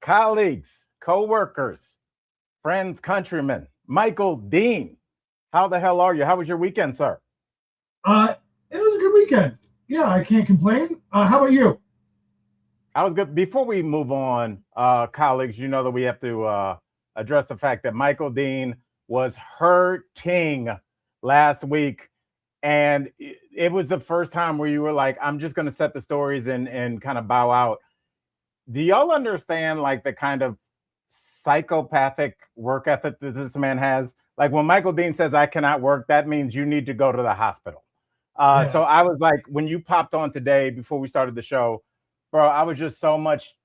Colleagues, co-workers, friends, countrymen. Michael Dean, how the hell are you? How was your weekend, sir? It was a good weekend. Yeah, I can't complain. How about you? I was good. Before we move on, colleagues, you know that we have to address the fact that Michael Dean was hurting last week. And it was the first time where you were like, I'm just going to set the stories and kind of bow out. Do y'all understand like the kind of psychopathic work ethic that this man has? Like when Michael Dean says, I cannot work, that means you need to go to the hospital. Yeah. So I was like, when you popped on today before we started the show, bro, I was just so much,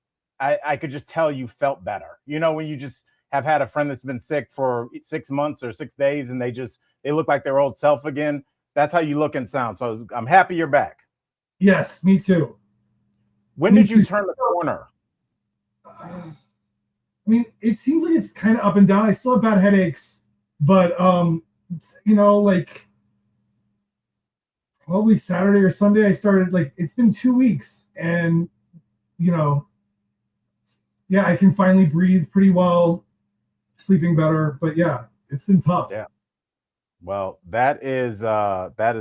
I could just tell you felt better. You know, when you just have had a friend that's been sick for 6 months or 6 days and they look like their old self again. That's how you look and sound. So I'm happy you're back. Yes, me too. When did you turn the corner? I mean, it seems like it's kind of up and down. I still have bad headaches, but like probably Saturday or Sunday, I started it's been 2 weeks, and yeah, I can finally breathe pretty well, sleeping better. But yeah, it's been tough. Yeah. Well, that is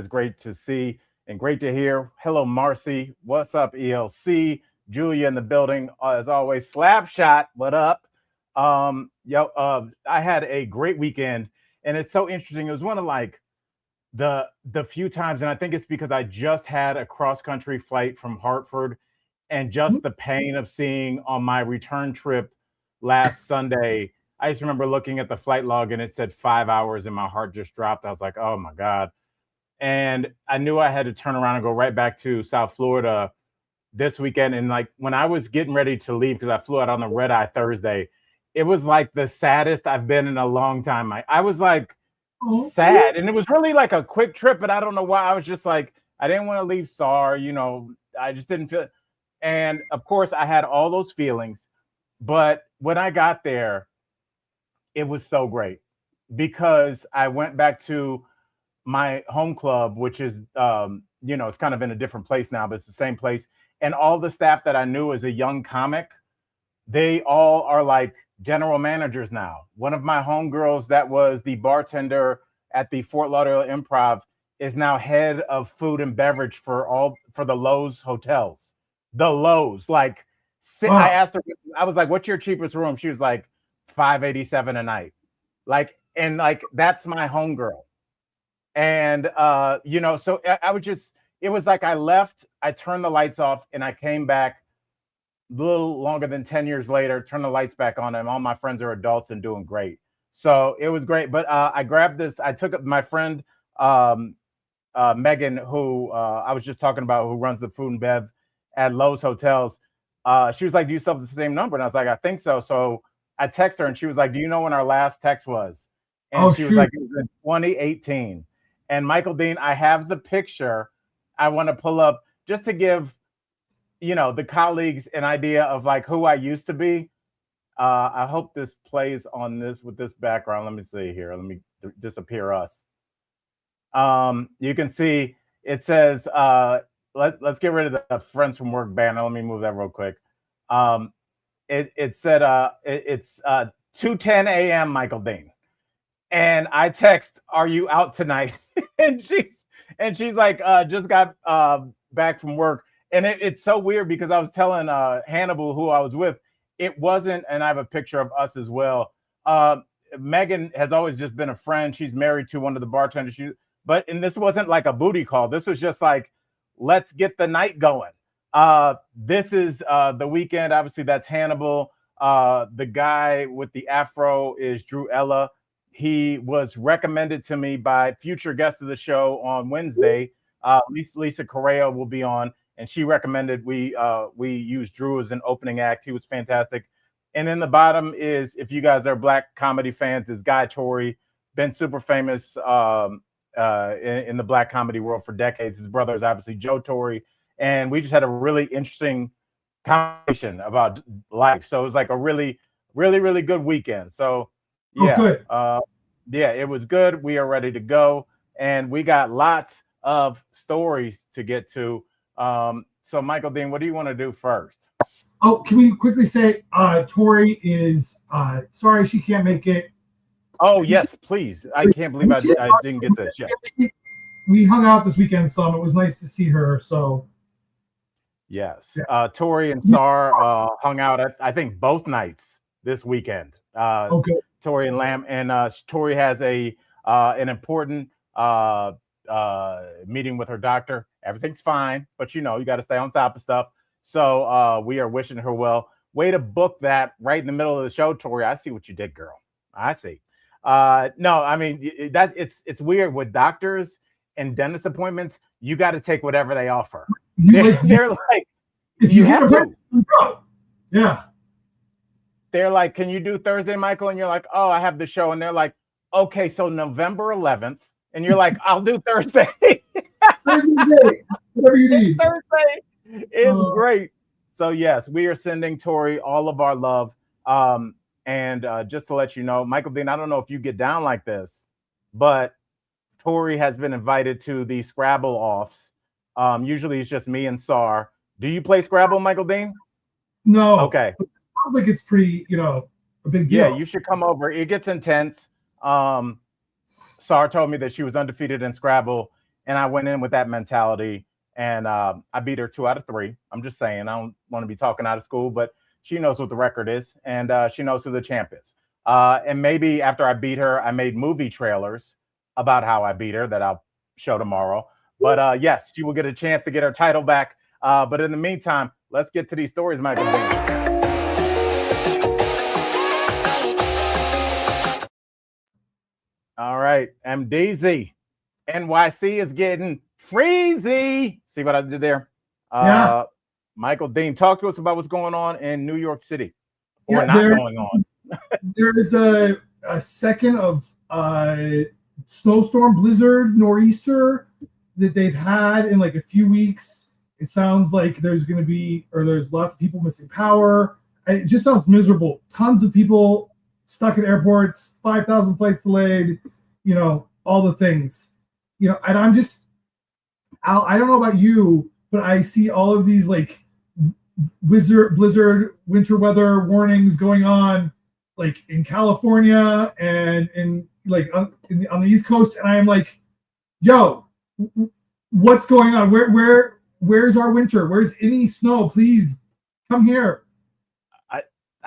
great to see and great to hear. Hello, Marcy. What's up, ELC? Julia in the building, as always. Slapshot, what up? I had a great weekend, and it's so interesting. It was one of like the few times, and I think it's because I just had a cross-country flight from Hartford, and just the pain of seeing on my return trip last Sunday, I just remember looking at the flight log and it said 5 hours and my heart just dropped. I was like, oh my God. And I knew I had to turn around and go right back to South Florida this weekend. And like when I was getting ready to leave, because I flew out on the red eye Thursday, it was like the saddest I've been in a long time. I was like sad. And it was really like a quick trip, but I don't know why. I was just like, I didn't want to leave SAR, I just didn't feel it. And of course I had all those feelings, but when I got there, it was so great because I went back to my home club, which is, it's kind of in a different place now, but it's the same place. And all the staff that I knew as a young comic, they all are like general managers now. One of my homegirls that was the bartender at the Fort Lauderdale Improv is now head of food and beverage for the Lowe's hotels. The Lowe's, wow. I asked her, I was like, what's your cheapest room? She was like, $587 a night. That's my homegirl. And, so I would just, it was like I left, I turned the lights off and I came back a little longer than 10 years later, turned the lights back on and all my friends are adults and doing great. So it was great. But I grabbed this, I took my friend, Megan, who I was just talking about, who runs the food and bev at Lowe's Hotels. She was like, do you still have the same number? And I was like, I think so. So I texted her and she was like, do you know when our last text was? And she was like, it was in 2018. And Michael Dean, I have the picture I want to pull up just to give, the colleagues an idea of like who I used to be. I hope this plays on this with this background. Let me see here. Let me disappear us. You can see it says, let's get rid of the Friends from Work banner. Let me move that real quick. It said it's 2:10 a.m. Michael Dean, and I text, "Are you out tonight?" and she's like, "Just got back from work." And it's so weird because I was telling Hannibal, who I was with, it wasn't, and I have a picture of us as well. Megan has always just been a friend. She's married to one of the bartenders. And this wasn't like a booty call. This was just like, let's get the night going. This is the weekend. Obviously, that's Hannibal. The guy with the afro is Drew Ella. He was recommended to me by future guest of the show on Wednesday. Lisa Correa will be on, and she recommended we use Drew as an opening act. He was fantastic. And then the bottom is, if you guys are Black comedy fans, is Guy Torrey, been super famous in the Black comedy world for decades. His brother is obviously Joe Torrey. And we just had a really interesting conversation about life. So it was like a really, really, really good weekend. So yeah, yeah, it was good. We are ready to go. And we got lots of stories to get to. So Michael Dean, what do you want to do first? Oh, can we quickly say Tori is sorry she can't make it. Oh yes, please. I can't believe I didn't get this. Yes. We hung out this weekend some. It was nice to see her. So yes, Tori and Sar hung out at I think both nights this weekend. okay. Tori and Lamb, and Tori has an important meeting with her doctor. Everything's fine, but you got to stay on top of stuff. So we are wishing her well. Way to book that right in the middle of the show, Tori. I see what you did, girl. I see. No, I mean that it's weird with doctors and dentist appointments. You got to take whatever they offer. They're like, if you have to. Yeah. They're like, can you do Thursday, Michael? And you're like, oh, I have the show. And they're like, okay, so November 11th. And you're like, I'll do Thursday. Thursday, whatever you need. Thursday is great. So yes, we are sending Tori all of our love. And just to let you know, Michael Dean, I don't know if you get down like this, but Tori has been invited to the Scrabble offs. Usually it's just me and Sar. Do you play Scrabble, Michael Dean? No. Okay. It sounds like it's pretty, a big deal. Yeah, you should come over. It gets intense. Sar told me that she was undefeated in Scrabble, and I went in with that mentality, and I beat her 2 out of 3. I'm just saying, I don't want to be talking out of school, but she knows what the record is, and she knows who the champ is. And maybe after I beat her, I made movie trailers about how I beat her that I'll show tomorrow. But yes, she will get a chance to get her title back. But in the meantime, let's get to these stories, Michael Dean. All right, MDZ. NYC is getting freezy. See what I did there? Yeah. Michael Dean, talk to us about what's going on in New York City. Or not going on. There is a second of snowstorm, blizzard, nor'easter that they've had in like a few weeks. It sounds like there's lots of people missing power. It just sounds miserable. Tons of people stuck at airports, 5,000 flights delayed, all the things, and I don't know about you, but I see all of these like blizzard, winter weather warnings going on, like in California and in like on the East Coast, and I am like, yo, what's going on? Where's our winter? Where's any snow? Please come here.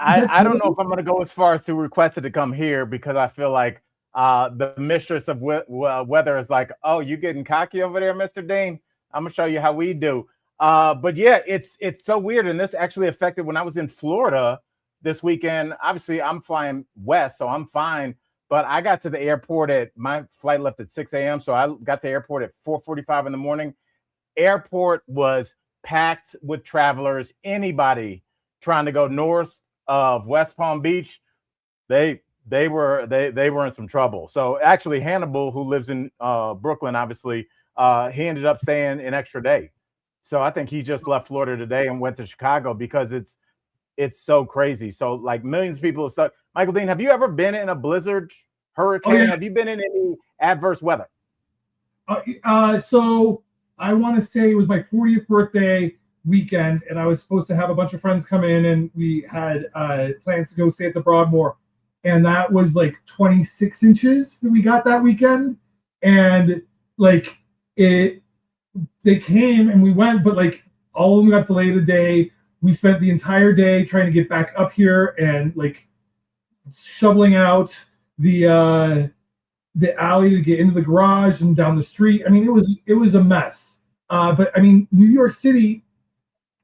I don't know if I'm going to go as far as to request it to come here, because I feel like the mistress of weather is like, oh, you getting cocky over there, Mr. Dean? I'm going to show you how we do. But yeah, it's so weird. And this actually affected when I was in Florida this weekend. Obviously, I'm flying west, so I'm fine. But I got to the airport my flight left at 6 a.m. So I got to the airport at 4:45 in the morning. Airport was packed with travelers. Anybody trying to go north of West Palm Beach, they were in some trouble. So actually, Hannibal, who lives in Brooklyn, obviously, he ended up staying an extra day. So I think he just left Florida today and went to Chicago because it's so crazy. So like millions of people are stuck. Michael Dean, have you ever been in a blizzard, hurricane? Oh, yeah. Have you been in any adverse weather? So I want to say it was my 40th birthday weekend, and I was supposed to have a bunch of friends come in, and we had plans to go stay at the Broadmoor, and that was like 26 inches that we got that weekend, and like they came and we went, but like all of them got delayed a day. We spent the entire day trying to get back up here and like shoveling out the alley to get into the garage and down the street. I mean, it was a mess. But I mean, New York City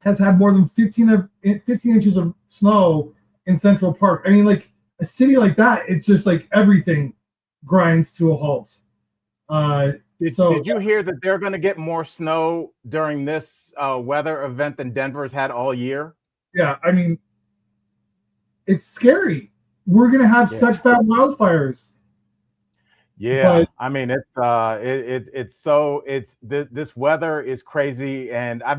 has had more than 15 inches of snow in Central Park. I mean, like a city like that, it's just like everything grinds to a halt. Did you hear that they're going to get more snow during this weather event than Denver's had all year? Yeah, I mean, it's scary. We're going to have such bad wildfires. Yeah, but I mean, this weather is crazy, and I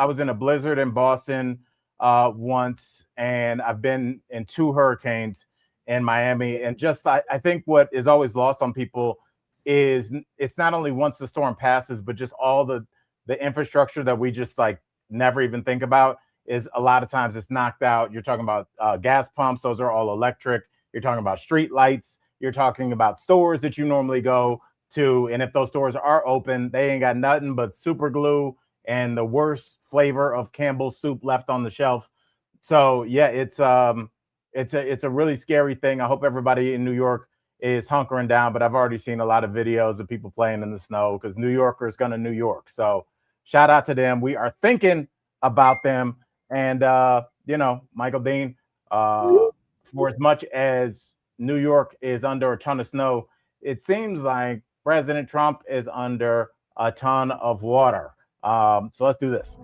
was in a blizzard in Boston once, and I've been in 2 hurricanes in Miami, and just I think what is always lost on people is it's not only once the storm passes, but just all the infrastructure that we just like never even think about. is a lot of times it's knocked out. You're talking about gas pumps. Those are all electric. You're talking about street lights. You're talking about stores that you normally go to. And if those stores are open, they ain't got nothing but super glue and the worst flavor of Campbell's soup left on the shelf. So yeah, it's a really scary thing. I hope everybody in New York is hunkering down, but I've already seen a lot of videos of people playing in the snow because New Yorkers gonna New York. So shout out to them. We are thinking about them. And you know, Michael Dean, for as much as New York is under a ton of snow, it seems like President Trump is under a ton of water. So let's do this.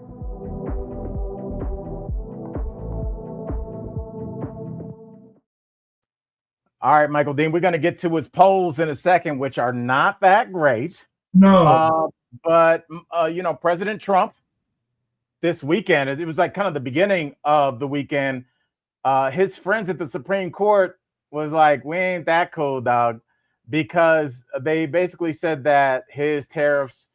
All right, Michael Dean, we're going to get to his polls in a second, which are not that great. No. But you know, President Trump this weekend, it was like kind of the beginning of the weekend. His friends at the Supreme Court was like, we ain't that cool, dog, because they basically said that his tariffs,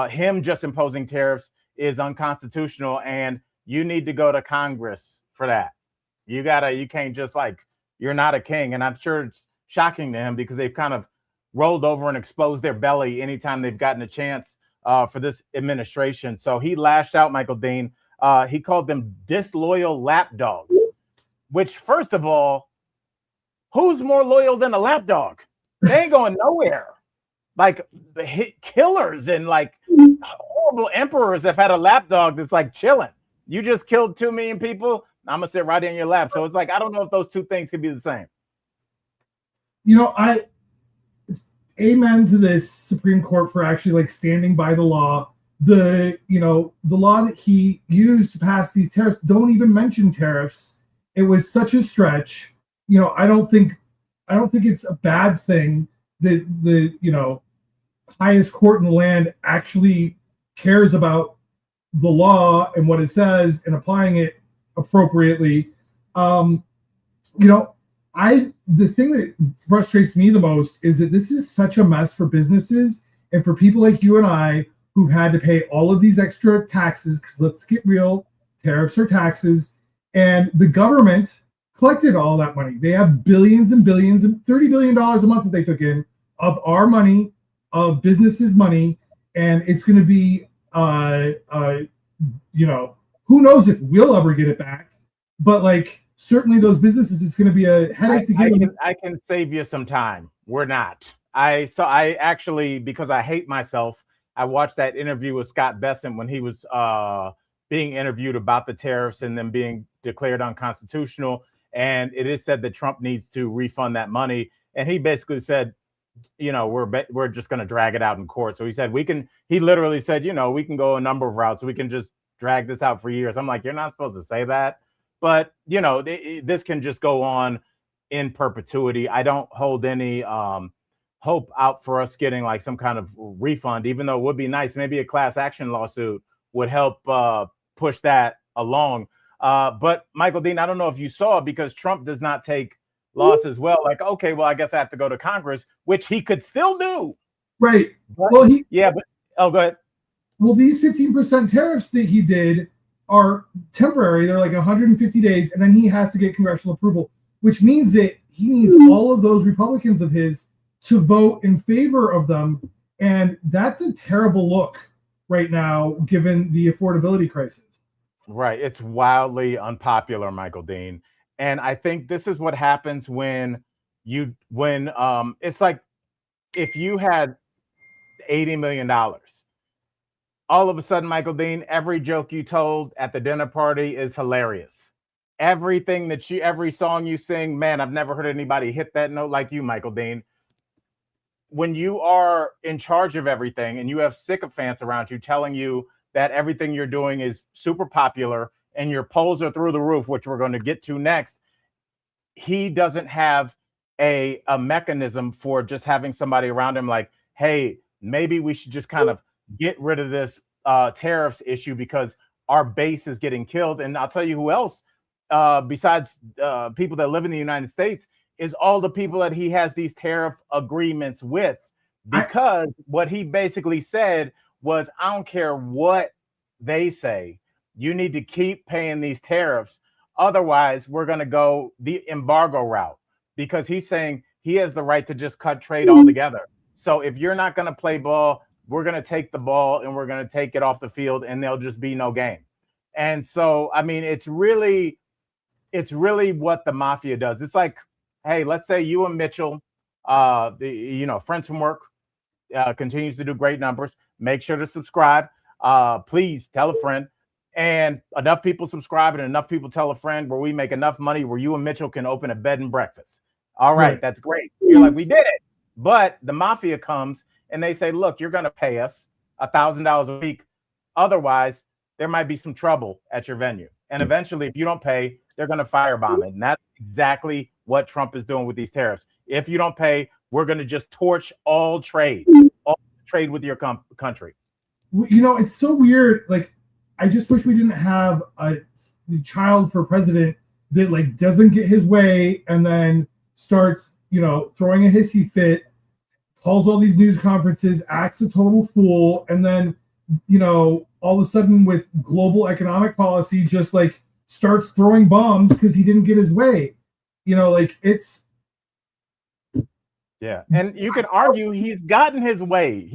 him just imposing tariffs is unconstitutional, and you need to go to Congress for that. You can't just like, you're not a king. And I'm sure it's shocking to him because they've kind of rolled over and exposed their belly anytime they've gotten a chance for this administration. So he lashed out, Michael Dean. He called them disloyal lapdogs, which, first of all, who's more loyal than a lapdog? They ain't going nowhere. Like killers and like horrible emperors have had a lapdog that's like chilling. You just killed 2 million people. I'm gonna sit right in your lap. So it's like, I don't know if those two things could be the same. You know, I amen to this Supreme Court for actually like standing by the law. The law that he used to pass these tariffs don't even mention tariffs. It was such a stretch. You know, I don't think it's a bad thing that the highest court in the land actually cares about the law and what it says and applying it appropriately. The thing that frustrates me the most is that this is such a mess for businesses and for people like you and I who've had to pay all of these extra taxes, because let's get real, tariffs are taxes, and the government collected all that money. They have billions and billions and $30 billion a month that they took in of our money, of businesses' money, and it's going to be who knows if we'll ever get it back, but like certainly those businesses, it's going to be a headache to get. I can save you some time. We're not. I actually, because I hate myself, I watched that interview with Scott Bessent when he was being interviewed about the tariffs and them being declared unconstitutional. And it is said that Trump needs to refund that money. And he basically said, we're just going to drag it out in court. So he said, he literally said, we can go a number of routes. We can just drag this out for years. I'm like, you're not supposed to say that. But, this can just go on in perpetuity. I don't hold any hope out for us getting like some kind of refund, even though it would be nice. Maybe a class action lawsuit would help push that along. But Michael Dean, I don't know if you saw, because Trump does not take loss as well. Like, okay, well, I guess I have to go to Congress, which he could still do. Right. But, well, go ahead. Well, these 15% tariffs that he did are temporary. They're like 150 days, and then he has to get congressional approval, which means that he needs all of those Republicans of his to vote in favor of them. And that's a terrible look right now, given the affordability crisis. Right. It's wildly unpopular, Michael Dean. And I think this is what happens when it's like if you had $80 million, all of a sudden, Michael Dean, every joke you told at the dinner party is hilarious. Every song you sing, man, I've never heard anybody hit that note like you, Michael Dean. When you are in charge of everything and you have sycophants around you telling you that everything you're doing is super popular and your polls are through the roof, which we're going to get to next, he doesn't have a mechanism for just having somebody around him like, hey, maybe we should just kind of get rid of this tariffs issue because our base is getting killed. And I'll tell you who else, besides people that live in the United States, is all the people that he has these tariff agreements with. Because what he basically said was, I don't care what they say, you need to keep paying these tariffs. Otherwise, we're going to go the embargo route, because he's saying he has the right to just cut trade altogether. So if you're not going to play ball, we're going to take the ball and we're going to take it off the field, and there'll just be no game. And so, I mean, it's really what the mafia does. It's like, hey, let's say you and Mitchell, friends from work, continues to do great numbers. Make sure to subscribe. Please tell a friend. And enough people subscribe and enough people tell a friend, where we make enough money where you and Mitchell can open a bed and breakfast. All right, that's great. You're like, we did it. But the mafia comes and they say, look, you're going to pay us $1,000 a week. Otherwise, there might be some trouble at your venue. And eventually, if you don't pay, they're going to firebomb it. And that's exactly what Trump is doing with these tariffs. If you don't pay, we're going to just torch all trade with your country. You know, it's so weird. Like, I just wish we didn't have a child for president that like doesn't get his way and then starts, throwing a hissy fit, calls all these news conferences, acts a total fool, and then, all of a sudden with global economic policy just like starts throwing bombs because he didn't get his way. It's. Yeah, and you can argue he's gotten his way.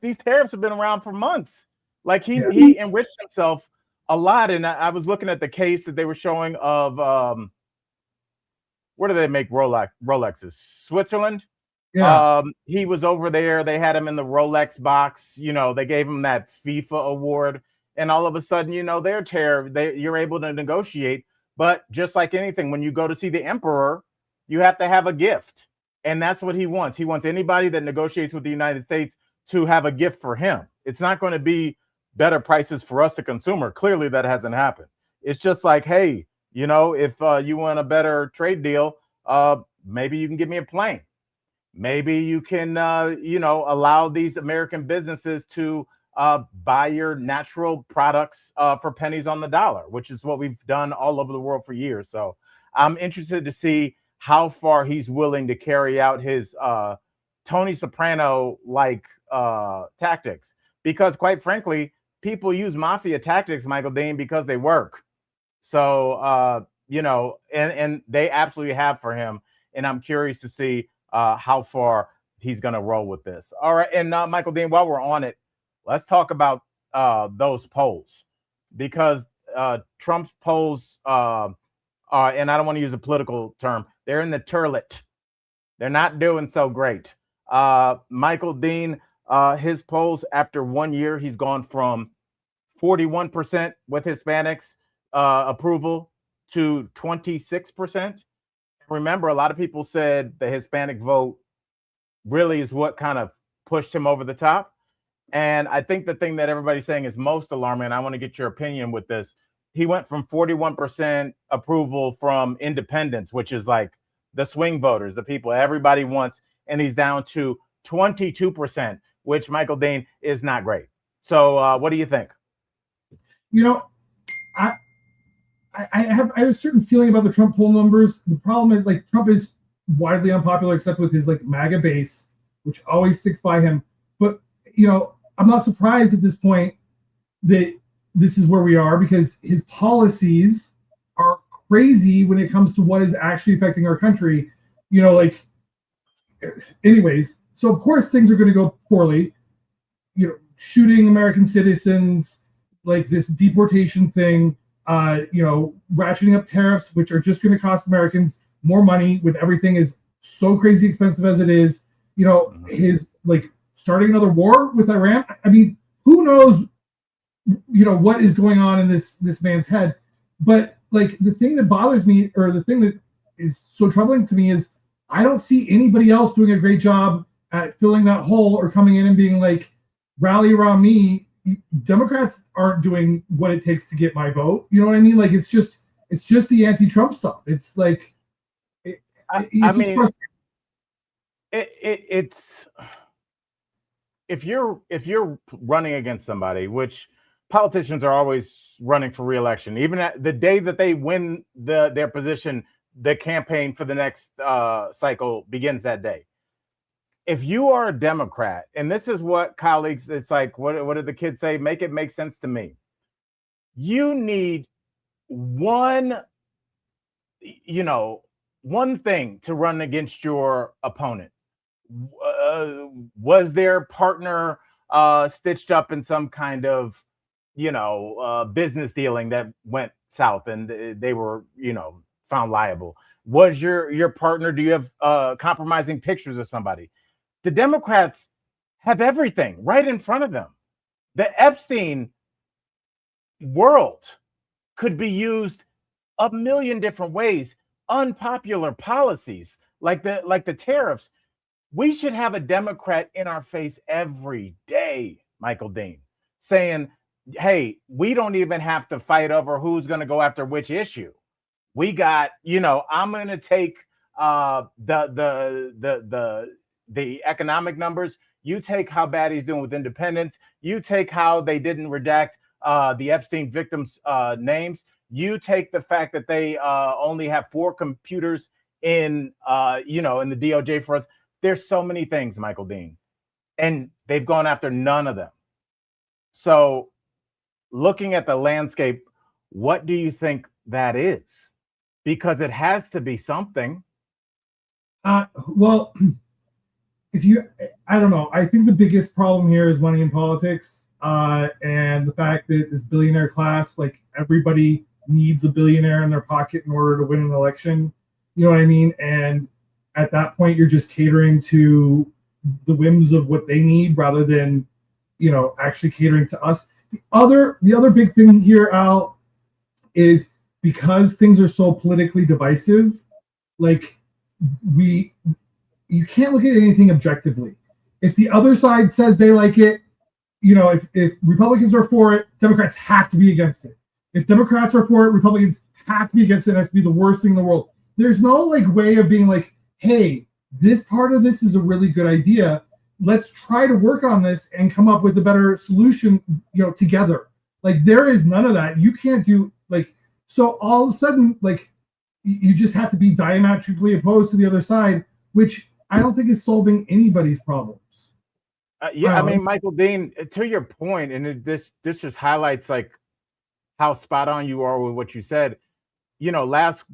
These tariffs have been around for months. Like he enriched himself a lot. And I was looking at the case that they were showing of where do they make Rolexes? Switzerland. Yeah. He was over there. They had him in the Rolex box. They gave him that FIFA award, and all of a sudden, you're able to negotiate. But just like anything, when you go to see the emperor, you have to have a gift. And that's what he wants. He wants anybody that negotiates with the United States to have a gift for him. It's not going to be better prices for us, the consumer. Clearly, that hasn't happened. It's just like, hey, if you want a better trade deal, maybe you can give me a plane. Maybe you can, allow these American businesses to buy your natural products for pennies on the dollar, which is what we've done all over the world for years. So I'm interested to see how far he's willing to carry out his Tony Soprano-like tactics. Because quite frankly, people use mafia tactics, Michael Dean, because they work. So, and they absolutely have for him. And I'm curious to see how far he's going to roll with this. All right. And Michael Dean, while we're on it, let's talk about those polls, because Trump's polls and I don't want to use a political term, they're in the turlet. They're not doing so great. Michael Dean, his polls after 1 year, he's gone from 41% with Hispanics approval to 26%. Remember, a lot of people said the Hispanic vote really is what kind of pushed him over the top. And I think the thing that everybody's saying is most alarming, and I want to get your opinion with this. He went from 41% approval from independents, which is like the swing voters, the people everybody wants, and he's down to 22%, which, Michael Dean, is not great. So what do you think? I have a certain feeling about the Trump poll numbers. The problem is, like, Trump is widely unpopular except with his like MAGA base, which always sticks by him. But I'm not surprised at this point that this is where we are, because his policies are crazy when it comes to what is actually affecting our country. Anyways, so of course things are going to go poorly. Shooting American citizens, like this deportation thing, ratcheting up tariffs, which are just going to cost Americans more money with everything is so crazy expensive as it is. His like starting another war with Iran. I mean, who knows, what is going on in this man's head. But like the thing that bothers me, or the thing that is so troubling to me, is I don't see anybody else doing a great job at filling that hole or coming in and being like, rally around me. Democrats aren't doing what it takes to get my vote. You know what I mean? Like it's just the anti-Trump stuff. It's like, it's if you're running against somebody, which politicians are always running for re-election, even at the day that they win their position, the campaign for the next cycle begins that day. If you are a Democrat, and this is what colleagues, it's like, what did the kids say? Make it make sense to me. you need one, one thing to run against your opponent. Was their partner stitched up in some kind of, business dealing that went south and they were, found liable? Was your partner, do you have compromising pictures of somebody? The Democrats have everything right in front of them. The Epstein world could be used a million different ways. Unpopular policies like the tariffs. We should have a Democrat in our face every day, Michael Dean, saying, hey, we don't even have to fight over who's going to go after which issue. We got, I'm going to take the economic numbers. You take how bad he's doing with independence. You take how they didn't redact the Epstein victims' names. You take the fact that they only have 4 computers in in the DOJ for us. There's so many things, Michael Dean, and they've gone after none of them. So looking at the landscape, what do you think that is? Because it has to be something. Well, I don't know. I think the biggest problem here is money in politics, and the fact that this billionaire class, like everybody needs a billionaire in their pocket in order to win an election. You know what I mean? And at that point, you're just catering to the whims of what they need rather than, actually catering to us. The other big thing here, Al, is because things are so politically divisive, like you can't look at anything objectively. If the other side says they like it, if Republicans are for it, Democrats have to be against it. If Democrats are for it, Republicans have to be against it. It has to be the worst thing in the world. There's no way of being like, hey, this part of this is a really good idea. Let's try to work on this and come up with a better solution, together. Like, there is none of that. You can't do so all of a sudden, you just have to be diametrically opposed to the other side, which I don't think is solving anybody's problems. I mean, Michael Dean, to your point, and this just highlights how spot on you are with what you said. The last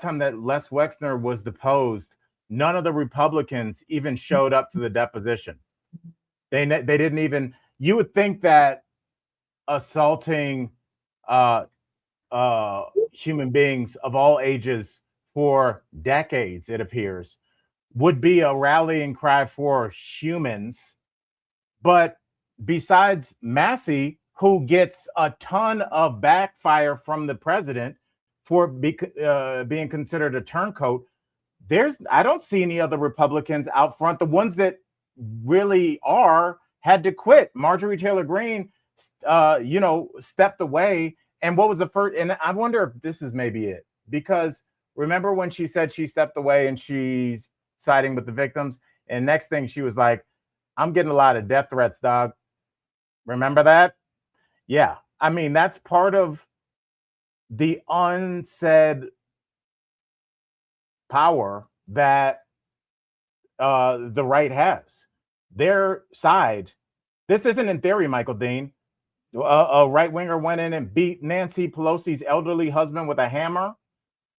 time that Les Wexner was deposed, none of the Republicans even showed up to the deposition. They didn't even. You would think that assaulting human beings of all ages for decades, it appears, would be a rallying cry for humans. But besides Massey, who gets a ton of backfire from the president for being considered a turncoat, I don't see any other Republicans out front. The ones that really had to quit. Marjorie Taylor Greene, stepped away. And what was the first? And I wonder if this is maybe it, because remember when she said she stepped away and she's siding with the victims, and next thing she was like, "I'm getting a lot of death threats, dog." Remember that? Yeah. I mean, that's part of the unsaid power that the right has. Their side. This isn't in theory, Michael Dean. A right-winger went in and beat Nancy Pelosi's elderly husband with a hammer.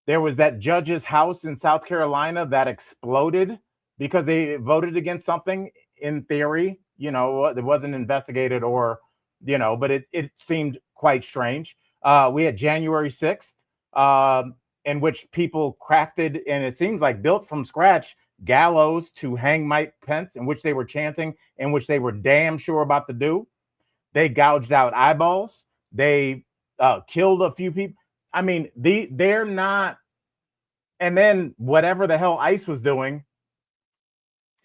There was that judge's house in South Carolina that exploded because they voted against something in theory. It wasn't investigated but it seemed quite strange. We had January 6th, in which people crafted, and it seems like built from scratch, gallows to hang Mike Pence, in which they were chanting, in which they were damn sure about to do. They gouged out eyeballs. They killed a few people. I mean, they're not. And then whatever the hell ICE was doing,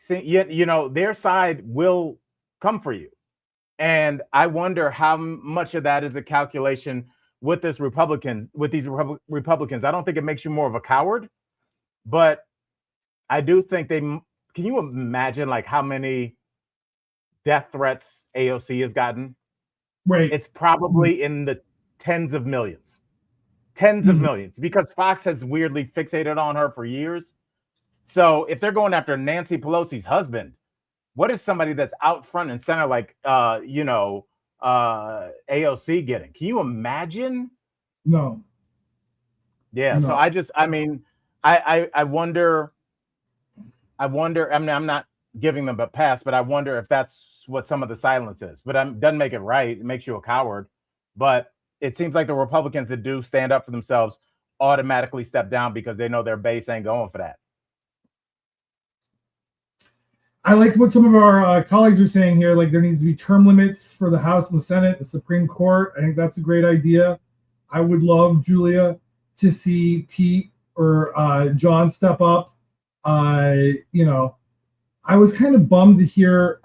their side will come for you. And I wonder how much of that is a calculation with these Republicans. I don't think it makes you more of a coward, but I do think can you imagine how many death threats AOC has gotten? Right. It's probably in the tens of millions, because Fox has weirdly fixated on her for years. So if they're going after Nancy Pelosi's husband, what is somebody that's out front and center, AOC getting. Can you imagine? No. Yeah. No. So I mean, I wonder. I mean, I'm not giving them a pass, but I wonder if that's what some of the silence is. But doesn't make it right. It makes you a coward. But it seems like the Republicans that do stand up for themselves automatically step down because they know their base ain't going for that. I like what some of our colleagues are saying here. Like there needs to be term limits for the House and the Senate, the Supreme Court. I think that's a great idea. I would love, Julia, to see Pete or John step up. You know, I was kind of bummed to hear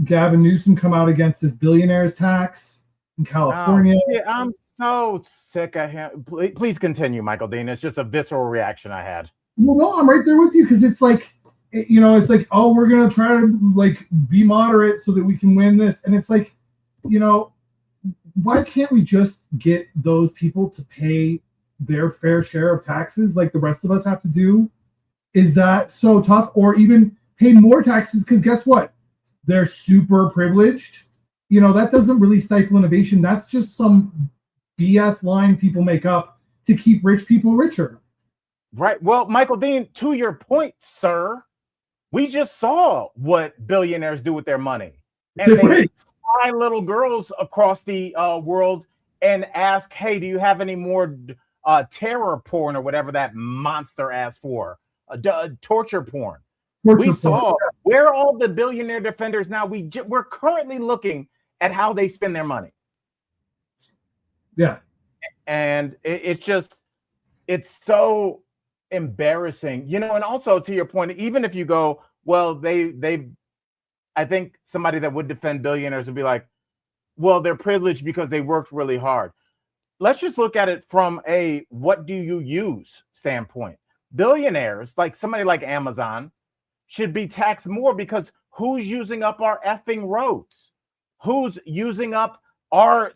Gavin Newsom come out against this billionaires tax in California. Yeah, I'm so sick of him. Please continue, Michael Dean. It's just a visceral reaction I had. Well, no, I'm right there with you because it's like, it's like, oh, we're gonna try to like be moderate so that we can win this, and it's like, why can't we just get those people to pay their fair share of taxes like the rest of us have to do? Is that so tough? Or even pay more taxes because guess what? They're super privileged. That doesn't really stifle innovation. That's just some BS line people make up to keep rich people richer. Right. Well, Michael Dean, to your point, sir, we just saw what billionaires do with their money. And they fly little girls across the world and ask, hey, do you have any more terror porn or whatever that monster asked for? Torture porn. We saw where are all the billionaire defenders now? We're currently looking at how they spend their money. Yeah. And it's so embarrassing, and also to your point, even if you go, well, I think somebody that would defend billionaires would be like, well, they're privileged because they worked really hard. Let's just look at it from a what do you use standpoint. Billionaires, like somebody like Amazon, should be taxed more because who's using up our effing roads? Who's using up our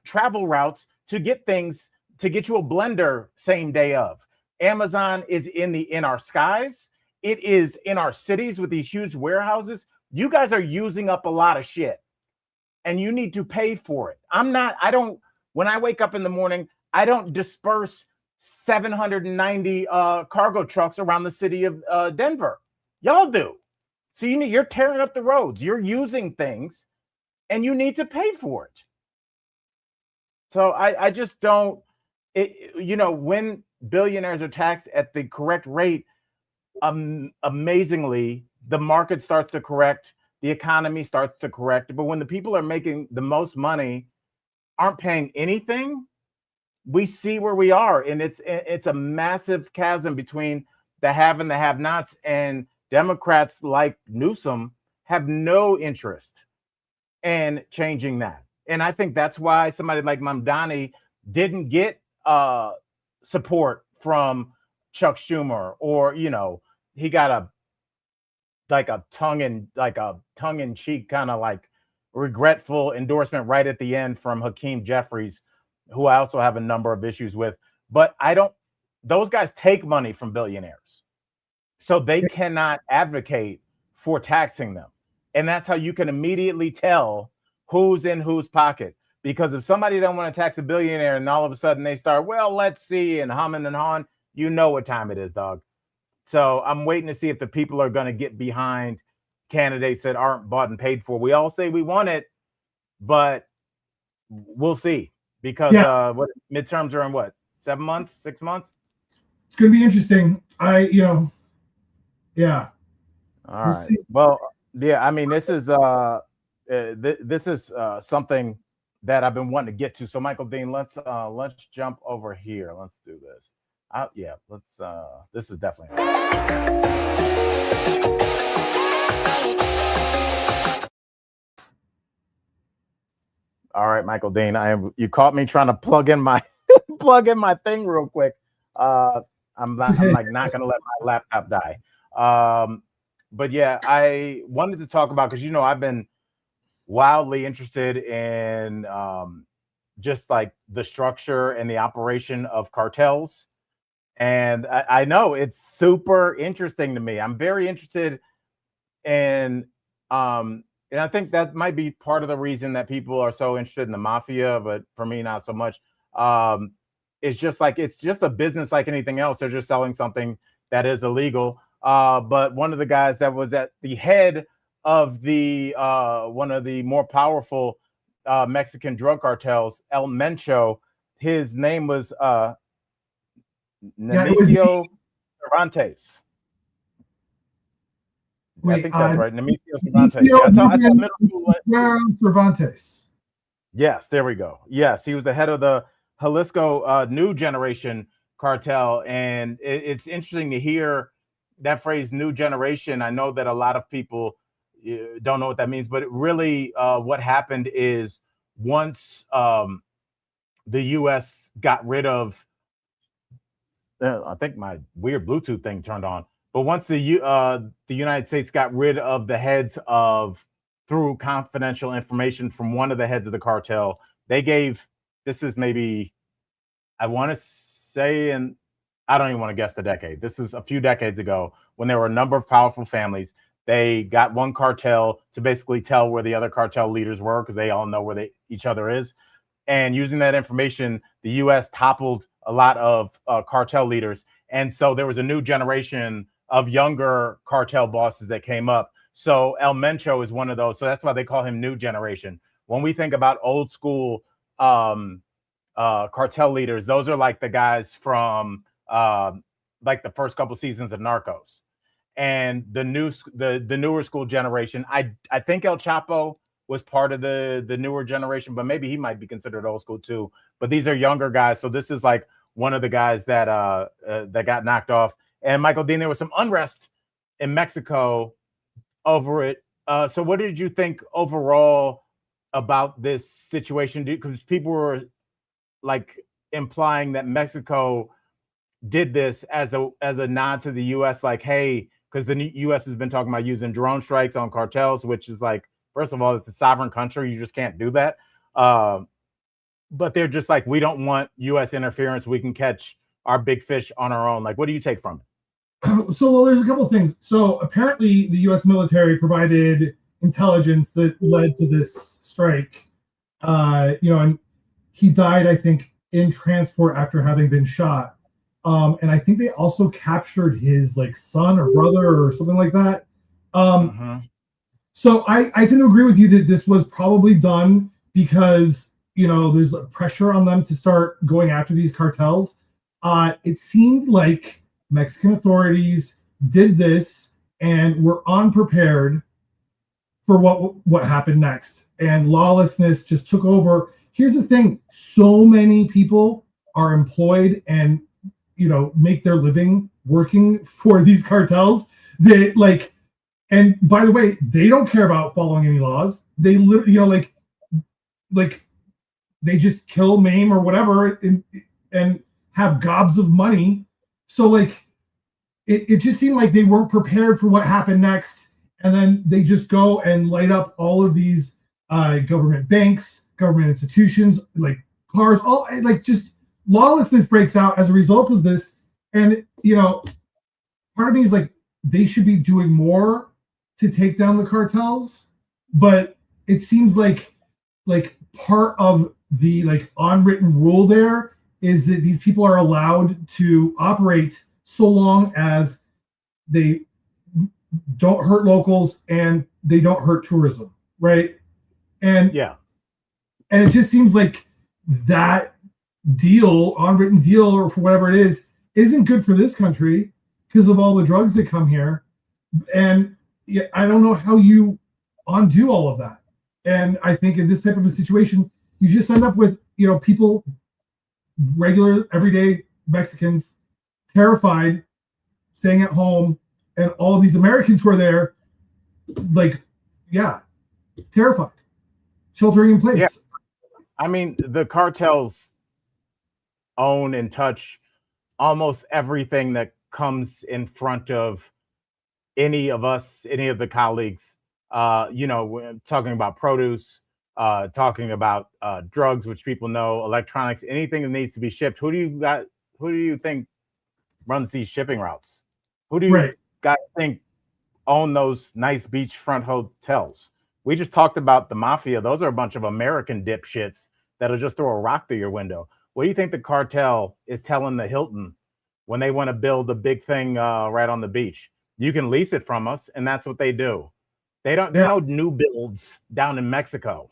travel routes to get things, to get you a blender same day of? Amazon is in our skies. It is in our cities with these huge warehouses. You guys are using up a lot of shit and you need to pay for it. When I wake up in the morning, I don't disperse 790 cargo trucks around the city of Denver. Y'all do. So you're tearing up the roads. You're using things and you need to pay for it. So I just don't, when billionaires are taxed at the correct rate, amazingly, the market starts to correct, the economy starts to correct. But when the people are making the most money aren't paying anything, we see where we are. And it's a massive chasm between the have and the have-nots. And Democrats like Newsom have no interest in changing that. And I think that's why somebody like Mamdani didn't get support from Chuck Schumer, or he got a tongue-in-cheek kind of like regretful endorsement right at the end from Hakeem Jeffries, who I also have a number of issues with. But those guys take money from billionaires, so they cannot advocate for taxing them. And that's how you can immediately tell who's in whose pocket. Because if somebody don't want to tax a billionaire and all of a sudden they start, well, let's see, and humming and hawing, you know what time it is, dog. So I'm waiting to see if the people are going to get behind candidates that aren't bought and paid for. We all say we want it, but we'll see. Because what midterms are in what, 7 months, 6 months? It's going to be interesting. Yeah. All right. See. Well, yeah, I mean, this is something that I've been wanting to get to. So Michael Dean, let's jump over here. Let's do this. This is definitely all right, Michael Dean. You caught me trying to plug in my thing real quick. I'm like not gonna let my laptop die. But yeah, I wanted to talk about, because I've been wildly interested in just like the structure and the operation of cartels. And I know it's super interesting to me. I'm very interested in And I think that might be part of the reason that people are so interested in the mafia, but for me, not so much. It's just like it's just a business like anything else. They're just selling something that is illegal. But one of the guys that was at the head of the one of the more powerful Mexican drug cartels, El Mencho, his name was Nemesio Cervantes. Wait, I think that's right. Nemesio Cervantes. Nemesio I taught middle school. Cervantes. Yes, there we go. Yes, he was the head of the Jalisco New Generation cartel. And it's interesting to hear that phrase, new generation. I know that a lot of people don't know what that means, but really what happened is once the U.S. got rid of, I think my weird Bluetooth thing turned on, but once the United States got rid of the heads of, through confidential information from one of the heads of the cartel, they gave, this is maybe, I want to say, and I don't even want to guess the decade. This is a few decades ago when there were a number of powerful families. They got one cartel to basically tell where the other cartel leaders were because they all know where each other is. And using that information, the U.S. toppled a lot of cartel leaders. And so there was a new generation of younger cartel bosses that came up. So El Mencho is one of those. So that's why they call him new generation. When we think about old school cartel leaders, those are like the guys from like the first couple seasons of Narcos. And the newer school generation, I think El Chapo was part of the newer generation, but maybe he might be considered old school too. But these are younger guys. So this is like one of the guys that that got knocked off. And Michael Dean, there was some unrest in Mexico over it. So what did you think overall about this situation? Because people were like implying that Mexico did this as a nod to the U.S. Like, hey, because the U.S. has been talking about using drone strikes on cartels, which is like, first of all, it's a sovereign country. You just can't do that. But they're just like, we don't want U.S. interference. We can catch our big fish on our own. Like, what do you take from it? So, well, there's a couple of things. So apparently the U.S. military provided intelligence that led to this strike. And he died, I think, in transport after having been shot. And I think they also captured his like son or brother or something like that. So I tend to agree with you that this was probably done because there's pressure on them to start going after these cartels. It seemed like Mexican authorities did this and were unprepared for what happened next, and lawlessness just took over. Here's the thing: so many people are employed and make their living working for these cartels. They like, and by the way, they don't care about following any laws. They like they just kill, maim, or whatever, and have gobs of money. So like, it just seemed like they weren't prepared for what happened next, and then they just go and light up all of these government banks, government institutions, like cars, all like just. Lawlessness breaks out as a result of this, and part of me is like they should be doing more to take down the cartels, but it seems like part of the like unwritten rule there is that these people are allowed to operate so long as they don't hurt locals and they don't hurt tourism, right? And and it just seems like that deal, unwritten deal, or for whatever it is, isn't good for this country because of all the drugs that come here. And I don't know how you undo all of that. And I think in this type of a situation, you just end up with people, regular everyday Mexicans, terrified, staying at home, and all of these Americans who are there, like, terrified, sheltering in place. Yeah. I mean, the cartels own and touch almost everything that comes in front of any of us, any of the colleagues. We're talking about produce, talking about drugs, which people know, electronics, anything that needs to be shipped. Who do you think runs these shipping routes? Who do you guys think own those nice beachfront hotels? We just talked about the mafia. Those are a bunch of American dipshits that'll just throw a rock through your window. What do you think the cartel is telling the Hilton when they want to build a big thing right on the beach? You can lease it from us, and that's what they do. They don't. There are no new builds down in Mexico.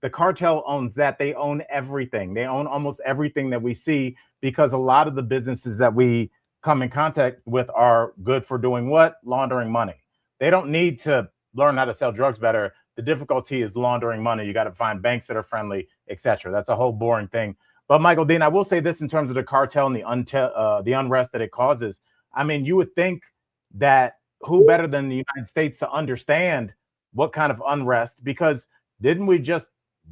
The cartel owns that. They own everything. They own almost everything that we see because a lot of the businesses that we come in contact with are good for doing what? Laundering money. They don't need to learn how to sell drugs better. The difficulty is laundering money. You got to find banks that are friendly, etc. That's a whole boring thing. But Michael Dean, I will say this in terms of the cartel and the unrest that it causes. I mean, you would think that who better than the United States to understand what kind of unrest? Because didn't we just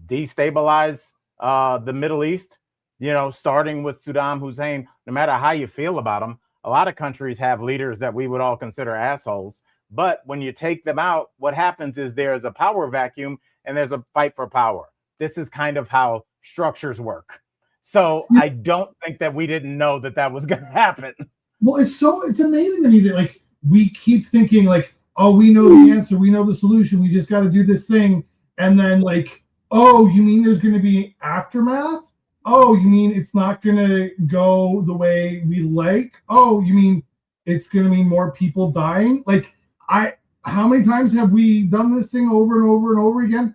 destabilize the Middle East? You know, starting with Saddam Hussein. No matter how you feel about him, a lot of countries have leaders that we would all consider assholes. But when you take them out, what happens is there's a power vacuum and there's a fight for power. This is kind of how structures work. So I don't think that we didn't know that that was going to happen. Well, it's amazing to me that like we keep thinking like, oh, we know the answer, we know the solution, we just got to do this thing, and then like, oh, you mean there's going to be aftermath? Oh, you mean it's not going to go the way we like? Oh, you mean it's going to mean more people dying? Like, how many times have we done this thing over and over and over again?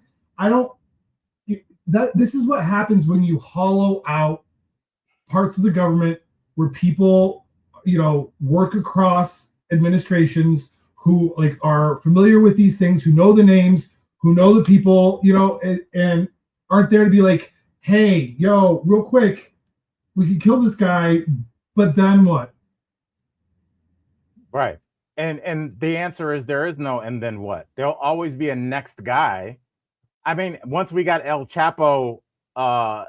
This is what happens when you hollow out parts of the government where people, you know, work across administrations who like are familiar with these things, who know the names, who know the people, you know, and aren't there to be like, hey, yo, real quick, we could kill this guy, but then what? Right. And the answer is there is no and then what? There'll always be a next guy. I mean, once we got El Chapo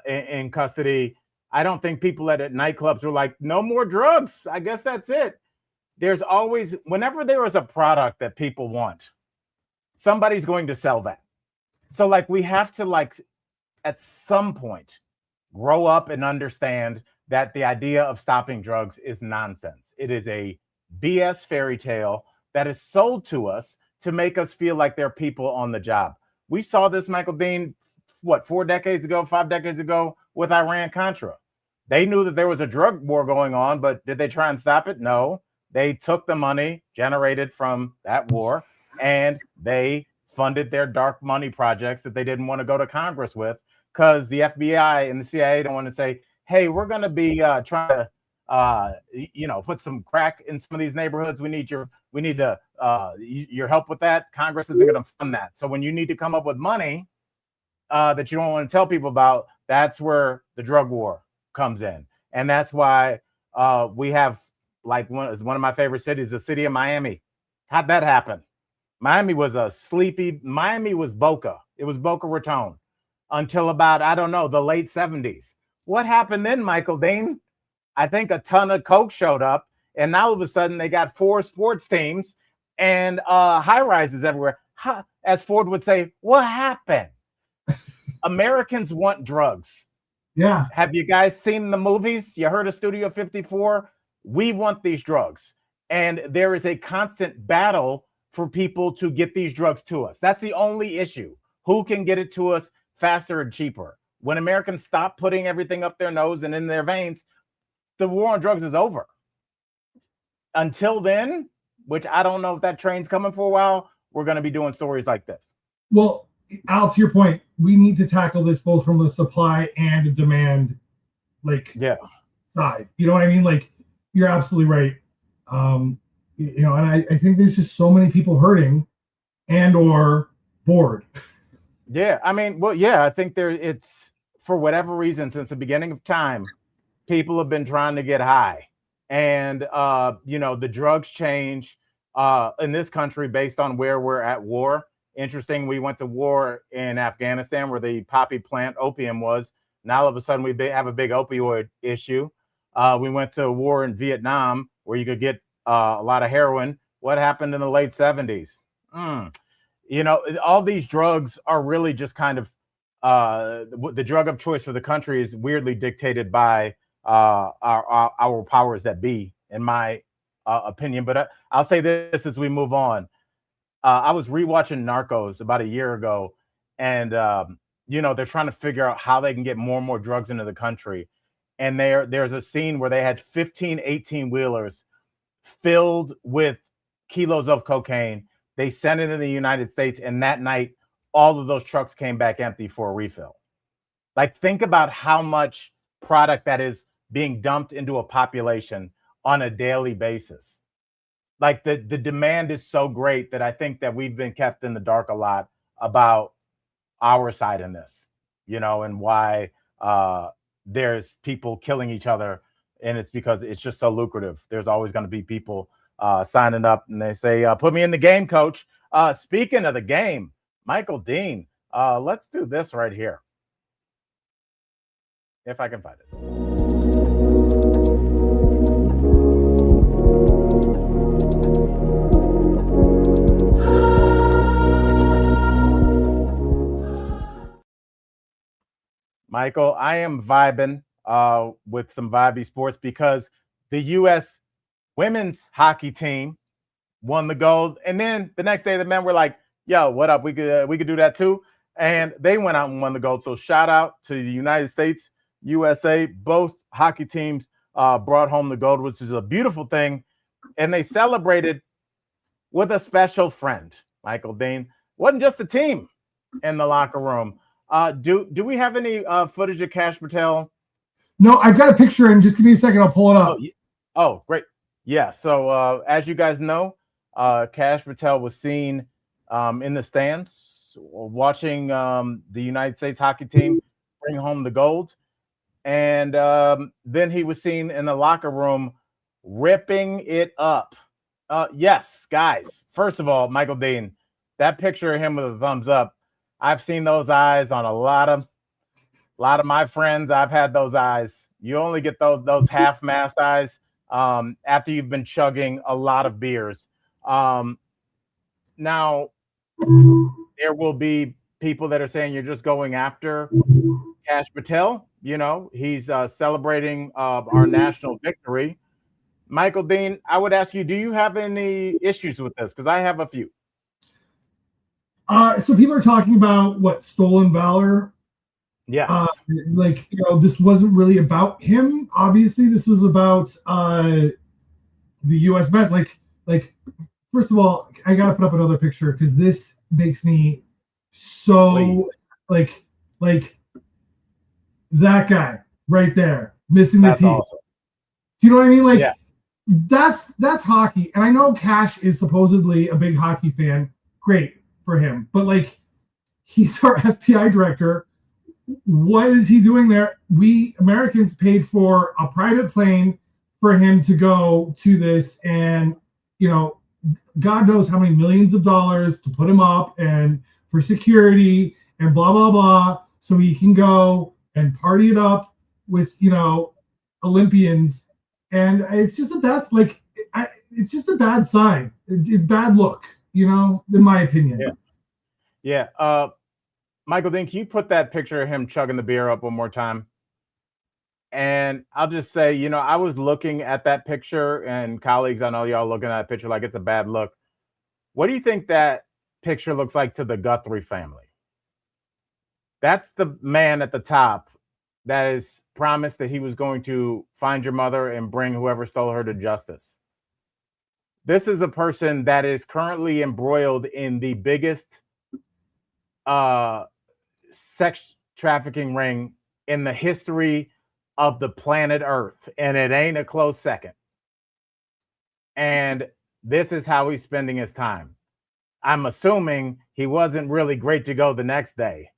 in custody, I don't think people at nightclubs were like, no more drugs. I guess that's it. There's always, whenever there is a product that people want, somebody's going to sell that. So like we have to like at some point grow up and understand that the idea of stopping drugs is nonsense. It is a BS fairy tale that is sold to us to make us feel like there are people on the job. We saw this, Michael Dean, what, 4 decades ago, 5 decades ago with Iran-Contra. They knew that there was a drug war going on, but did they try and stop it? No. They took the money generated from that war and they funded their dark money projects that they didn't want to go to Congress with because the FBI and the CIA don't want to say, hey, we're going to be trying to put some crack in some of these neighborhoods. We need your help with that. Congress isn't going to fund that. So when you need to come up with money that you don't want to tell people about, that's where the drug war comes in. And that's why we have like one of my favorite cities, the city of Miami. How'd that happen? Miami was Boca. It was Boca Raton until about, I don't know, the late 70s. What happened then, Michael Dean? I think a ton of coke showed up, and now all of a sudden they got 4 sports teams and high rises everywhere. As Ford would say, what happened? Americans want drugs. Yeah. Have you guys seen the movies? You heard of Studio 54? We want these drugs. And there is a constant battle for people to get these drugs to us. That's the only issue. Who can get it to us faster and cheaper? When Americans stop putting everything up their nose and in their veins, the war on drugs is over. Until then, which I don't know if that train's coming for a while, we're going to be doing stories like this. Well, Al, to your point, we need to tackle this both from the supply and demand, side. You know what I mean? Like, you're absolutely right. And I think there's just so many people hurting and or bored. Yeah, I mean, I think it's for whatever reason since the beginning of time, people have been trying to get high, and the drugs change in this country based on where we're at war. Interesting, we went to war in Afghanistan where the poppy plant opium was. Now all of a sudden we have a big opioid issue. We went to war in Vietnam where you could get a lot of heroin. What happened in the late 70s? All these drugs are really just kind of the drug of choice for the country is weirdly dictated by our powers that be, in my opinion. But I'll say this as we move on. I was rewatching Narcos about a year ago, and they're trying to figure out how they can get more and more drugs into the country. And there's a scene where they had 15 18-wheelers filled with kilos of cocaine. They sent it in the United States, and that night, all of those trucks came back empty for a refill. Like, think about how much product that is being dumped into a population on a daily basis. Like, the demand is so great that I think that we've been kept in the dark a lot about our side in this, and why there's people killing each other. And it's because it's just so lucrative. There's always going to be people signing up, and they say, put me in the game, coach. Speaking of the game, Michael Dean, let's do this right here. If I can find it. Michael, I am vibing with some vibey sports because the U.S. women's hockey team won the gold, and then the next day the men were like, "Yo, what up? We could do that too," and they went out and won the gold. So shout out to the United States, USA. Both hockey teams brought home the gold, which is a beautiful thing, and they celebrated with a special friend, Michael Dean. Wasn't just the team in the locker room. Do we have any footage of Kash Patel? No, I've got a picture, and just give me a second. I'll pull it up. Oh, great. Yeah. So as you guys know, Kash Patel was seen in the stands watching the United States hockey team bring home the gold. And then he was seen in the locker room ripping it up. Yes, guys. First of all, Michael Dean, that picture of him with a thumbs up, I've seen those eyes on a lot of my friends. I've had those eyes. You only get those half-mast eyes after you've been chugging a lot of beers. Now, there will be people that are saying you're just going after Kash Patel. He's celebrating our national victory. Michael Dean, I would ask you, do you have any issues with this? Because I have a few. So people are talking about what, stolen valor? Yes. This wasn't really about him. Obviously, this was about the U.S. men. First of all, I gotta put up another picture because this makes me so like that guy right there missing the teeth. Awesome. Do you know what I mean? Yeah. That's hockey, and I know Kash is supposedly a big hockey fan. Great for him, but he's our FBI director. What is he doing there? We Americans paid for a private plane for him to go to this, and God knows how many millions of dollars to put him up and for security and blah blah blah, so he can go and party it up with Olympians. And it's just it's just a bad sign, bad look, in my opinion. Yeah. Michael Dean, can you put that picture of him chugging the beer up one more time? And I'll just say, I was looking at that picture, and colleagues, I know y'all looking at that picture like it's a bad look. What do you think that picture looks like to the Guthrie family? That's the man at the top that is promised that he was going to find your mother and bring whoever stole her to justice. This is a person that is currently embroiled in the biggest sex trafficking ring in the history of the planet Earth, and it ain't a close second. And this is how he's spending his time. I'm assuming he wasn't really great to go the next day.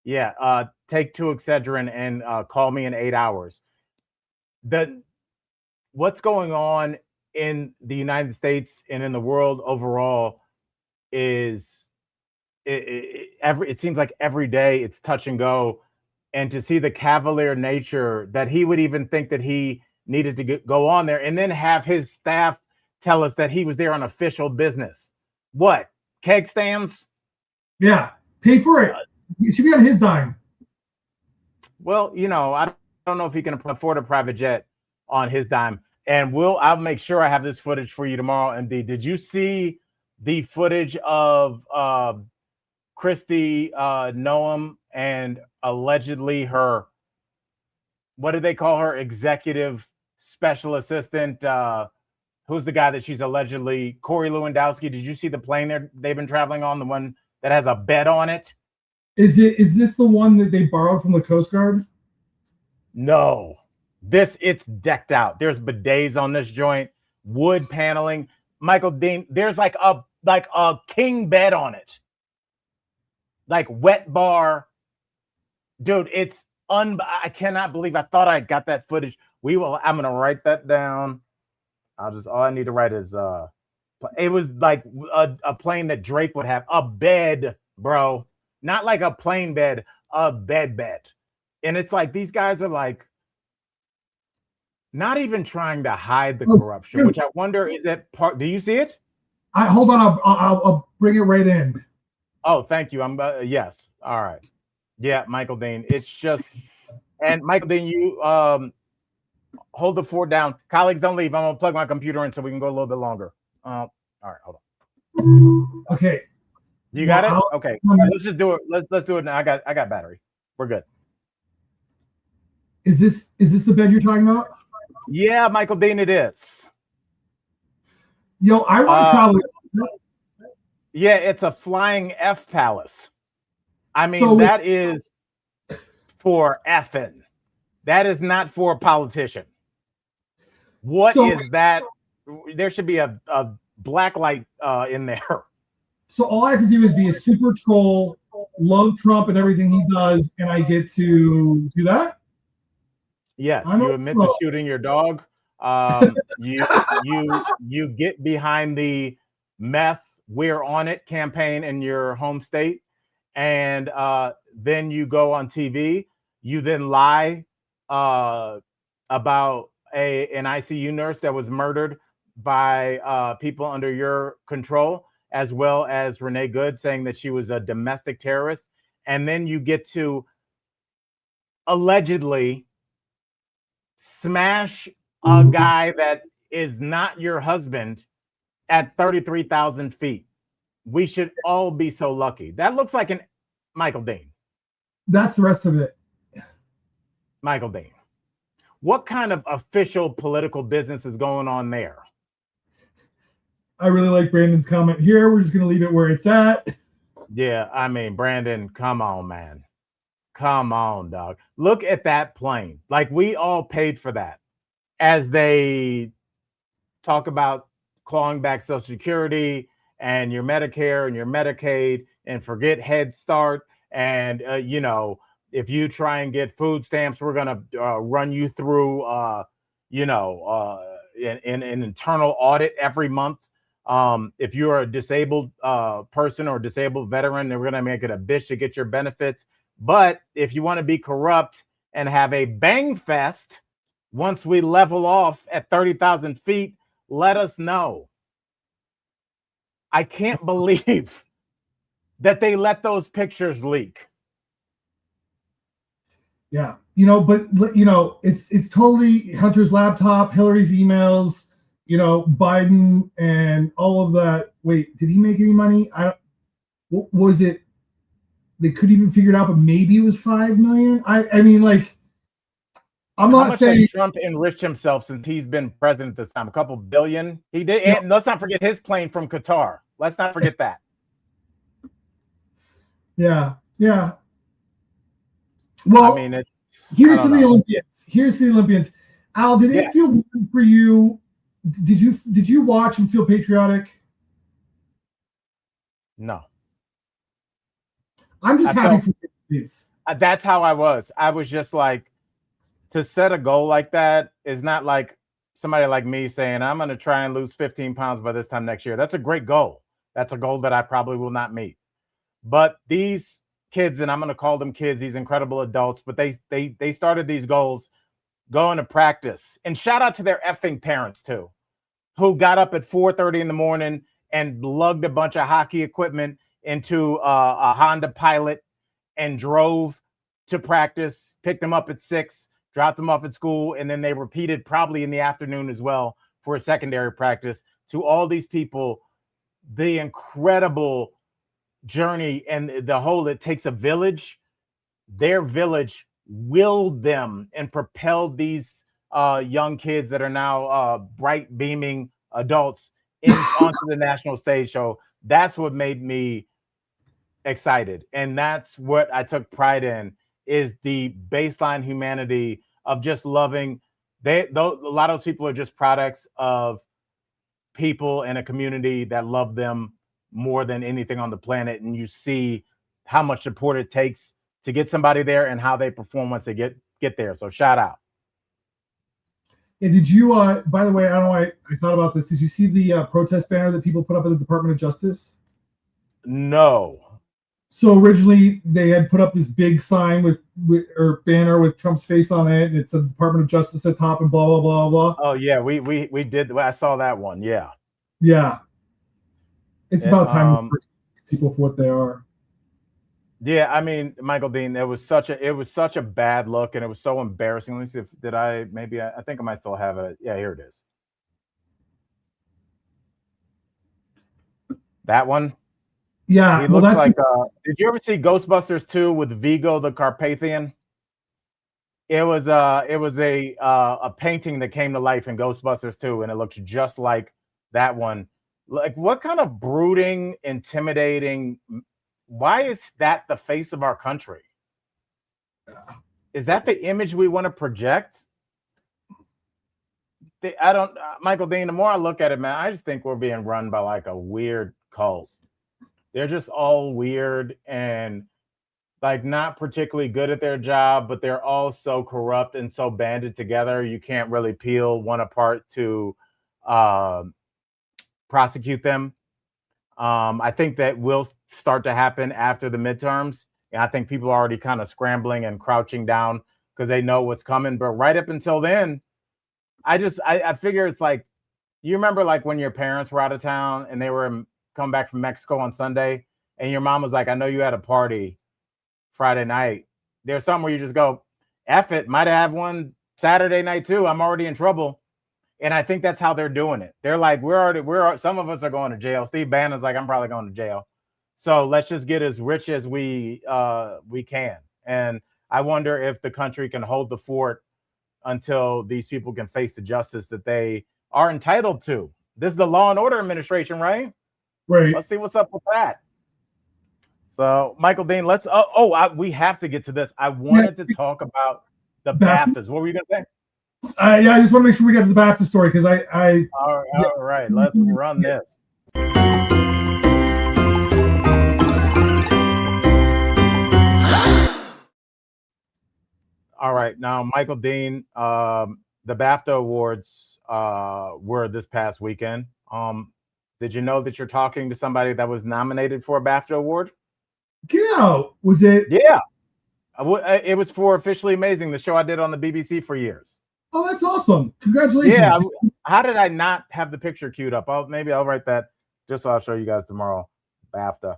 Yeah, take 2 Excedrin and call me in 8 hours. What's going on in the United States and in the world overall is it seems like every day it's touch and go. And to see the cavalier nature that he would even think that he needed to go on there, and then have his staff tell us that he was there on official business. What? Keg stands? Yeah, pay for it. It should be on his dime. Well, I don't know if he can afford a private jet on his dime. And I'll make sure I have this footage for you tomorrow. MD, did you see the footage of Christy Noam and allegedly her, what did they call her? Executive special assistant. Who's the guy that she's allegedly, Corey Lewandowski? Did you see the plane they've been traveling on, the one that has a bed on it? Is this the one that they borrowed from the Coast Guard? No, it's decked out. There's bidets on this joint, wood paneling. Michael Dean, there's like a king bed on it, like wet bar, dude. It's I cannot believe I thought I got that footage. I'm gonna write that down. All I need to write is it was like a plane that Drake would have, a bed, bro. Not like a plain bed, a bed. And it's like these guys are like not even trying to hide the corruption, which I wonder, is that part? Do you see it? Hold on, I'll bring it right in. Oh, thank you. I'm yes. All right. Yeah, Michael Dean. It's just, and Michael Dean, you hold the fort down. Colleagues, don't leave. I'm gonna plug my computer in so we can go a little bit longer. All right, hold on. Okay. You got it? Okay. Let's just do it. Let's do it now. I got battery. We're good. Is this the bed you're talking about? Yeah, Michael Dean, it is. Yo, I want to travel. Yeah, it's a flying F palace. I mean, that is for effing. That is not for a politician. What is that? There should be a black light in there. So all I have to do is be a super troll, love Trump and everything he does, and I get to do that? Yes, you admit to shooting your dog. You get behind the meth "We're on It" campaign in your home state, and then you go on TV. You then lie about an ICU nurse that was murdered by people under your control, as well as Renee Good saying that she was a domestic terrorist. And then you get to allegedly smash a guy that is not your husband at 33,000 feet. We should all be so lucky. That looks like an Michael Dean. That's the rest of it. Michael Dean. What kind of official political business is going on there? I really like Brandon's comment here. We're just going to leave it where it's at. Yeah, I mean, Brandon, come on, man. Come on, dog. Look at that plane. Like, we all paid for that. As they talk about clawing back Social Security and your Medicare and your Medicaid, and forget Head Start. And, if you try and get food stamps, we're going to run you through, an internal audit every month. If you're a disabled person or disabled veteran, they're going to make it a bitch to get your benefits. But if you want to be corrupt and have a bang fest, once we level off at 30,000 feet, let us know. I can't believe that they let those pictures leak. Yeah, but it's totally Hunter's laptop, Hillary's emails, Biden and all of that. Wait, did he make any money? What was it? They couldn't even figure it out, but maybe it was 5 million. I mean, like, I'm not saying Trump enriched himself since he's been president this time. A couple billion. He did. And let's not forget his plane from Qatar. Let's not forget that. Yeah. Well, I mean, here's to the Olympians. Al, did it feel good for you? Did you watch and feel patriotic? No. I'm just happy for this. That's how I was. I was just like, to set a goal like that is not like somebody like me saying, I'm going to try and lose 15 pounds by this time next year. That's a great goal. That's a goal that I probably will not meet. But these kids, and I'm going to call them kids, these incredible adults, but they started these goals going to practice. And shout out to their effing parents too, who got up at 4:30 in the morning and lugged a bunch of hockey equipment into a Honda Pilot and drove to practice, picked them up at 6, dropped them off at school, and then they repeated probably in the afternoon as well for a secondary practice. To all these people, the incredible journey and the whole, it takes a village. Their village willed them and propelled these young kids that are now bright beaming adults onto the national stage. So that's what made me excited, and that's what I took pride in, is the baseline humanity of just loving. A lot of those people are just products of people in a community that love them more than anything on the planet, and you see how much support it takes to get somebody there and how they perform once they get there. So shout out. And did you, by the way, I don't know why I thought about this. Did you see the protest banner that people put up at the Department of Justice? No. So originally they had put up this big sign with or banner with Trump's face on it, and it said Department of Justice at top and blah blah blah blah. Oh yeah, we did. I saw that one. Yeah. Yeah. It's about time to people for what they are. Yeah, I mean, Michael Dean, it was such a bad look, and it was so embarrassing. Let me see if I think I might still have it. Yeah, here it is. That one. Yeah, he looks like. Did you ever see Ghostbusters 2 with Vigo the Carpathian? It was a painting that came to life in Ghostbusters 2, and it looks just like that one. Like, what kind of brooding, intimidating? Why is that the face of our country? Is that the image we want to project? Michael Dean, the more I look at it, man, I just think we're being run by like a weird cult. They're just all weird and like not particularly good at their job, but they're all so corrupt and so banded together. You can't really peel one apart to prosecute them. I think that will start to happen after the midterms. And I think people are already kind of scrambling and crouching down because they know what's coming. But right up until then, I figure it's like, you remember like when your parents were out of town and they were coming back from Mexico on Sunday, and your mom was like, I know you had a party Friday night. There's something where you just go, F it, might have one Saturday night too. I'm already in trouble. And I think that's how they're doing it. They're like, some of us are going to jail. Steve Bannon's like, I'm probably going to jail. So let's just get as rich as we can. And I wonder if the country can hold the fort until these people can face the justice that they are entitled to. This is the Law and Order Administration, right? Right. Let's see what's up with that. So, Michael Dean, we have to get to this. I wanted to talk about the BAFTAs. What were you going to say? Yeah, I just want to make sure we get to the BAFTA story because all right, let's run this. All right, now Michael Dean, the BAFTA awards were this past weekend. Did you know that you're talking to somebody that was nominated for a BAFTA award? Get out. Was it? Yeah, it was for Officially Amazing, the show I did on the BBC for years. Oh, that's awesome. Congratulations. Yeah. How did I not have the picture queued up? Maybe I'll write that just so I'll show you guys tomorrow. BAFTA.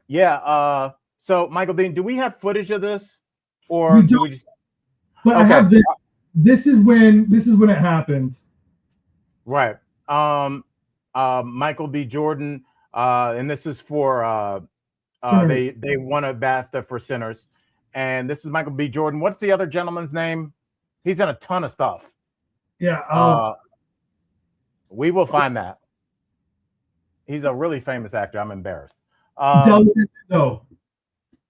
Yeah. So Michael Dean, do we have footage of this? Or do we just... But okay. I have this. This is when it happened. Right. Michael B. Jordan, and this is for they won a BAFTA for Sinners. And this is Michael B. Jordan. What's the other gentleman's name? He's in a ton of stuff. Yeah. We will find that. He's a really famous actor. I'm embarrassed. Delroy Lindo.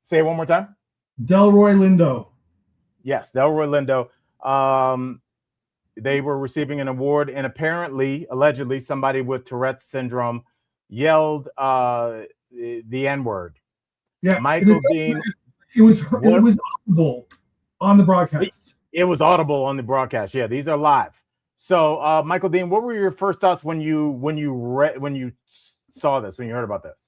Say it one more time. Delroy Lindo. Yes, Delroy Lindo. They were receiving an award, and allegedly, somebody with Tourette's syndrome yelled the N-word. Yeah, Michael Dean. It was audible on the broadcast. It was audible on the broadcast. Yeah, these are live. So, Michael Dean, what were your first thoughts when you saw this, when you heard about this?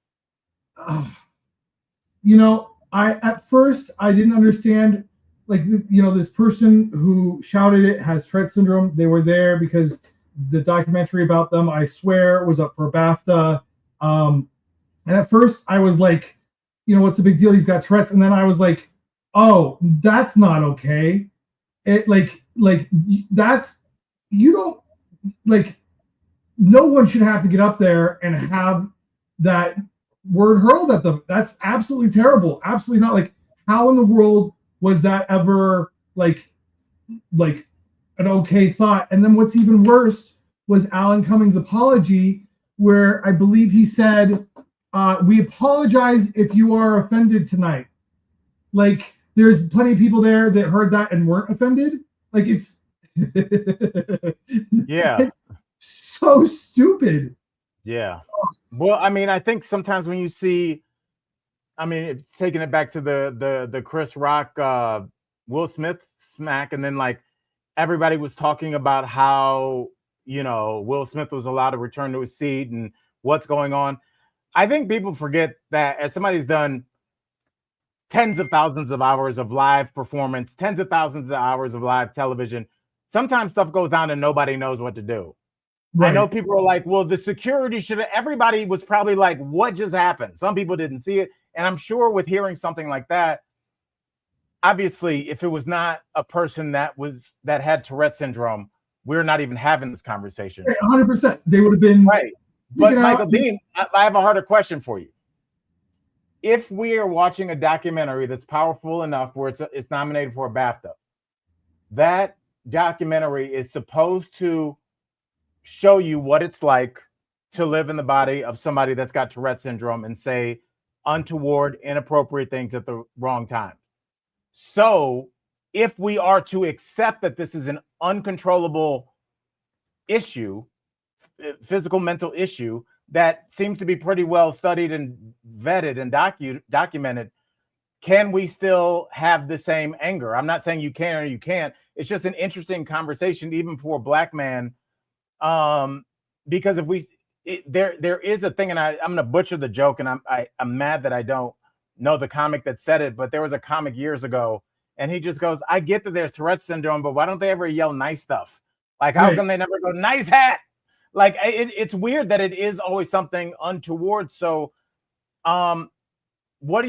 At first I didn't understand. Like, this person who shouted it has Tourette's syndrome. They were there because the documentary about them, I swear, was up for BAFTA. And at first I was like, what's the big deal? He's got Tourette's. And then I was like, oh, that's not okay. It that's, you don't, like, no one should have to get up there and have that word hurled at them. That's absolutely terrible. Absolutely not. Like, how in the world was that ever like an okay thought? And then what's even worse was Alan Cummings' apology, where I believe he said, we apologize if you are offended tonight. Like, there's plenty of people there that heard that and weren't offended. Like, it's Yeah. it's so stupid. Yeah. Well, I mean, I think sometimes when you see, I mean, it's taking it back to the Chris Rock Will Smith smack, and then like everybody was talking about how, you know, Will Smith was allowed to return to his seat and what's going on. I think people forget that as somebody's done tens of thousands of hours of live performance, tens of thousands of hours of live television, sometimes stuff goes down and nobody knows what to do. Right. I know people are like, well, the security should have, everybody was probably like, what just happened? Some people didn't see it. And I'm sure with hearing something like that, obviously, if it was not a person that had Tourette syndrome, we're not even having this conversation. 100%. They would have been right. But Michael Dean, I have a harder question for you. If we are watching a documentary that's powerful enough where it's nominated for a BAFTA, that documentary is supposed to show you what it's like to live in the body of somebody that's got Tourette syndrome and say untoward, inappropriate things at the wrong time. So if we are to accept that this is an uncontrollable issue, physical, mental issue that seems to be pretty well studied and vetted and documented, can we still have the same anger? I'm not saying you can or you can't. It's just an interesting conversation, even for a Black man. Because if there is a thing, and I'm going to butcher the joke, and I'm mad that I don't know the comic that said it, but there was a comic years ago, and he just goes, I get that there's Tourette syndrome, but why don't they ever yell nice stuff? Like, how come they never go, nice hat? Like, it's weird that it is always something untoward. So, what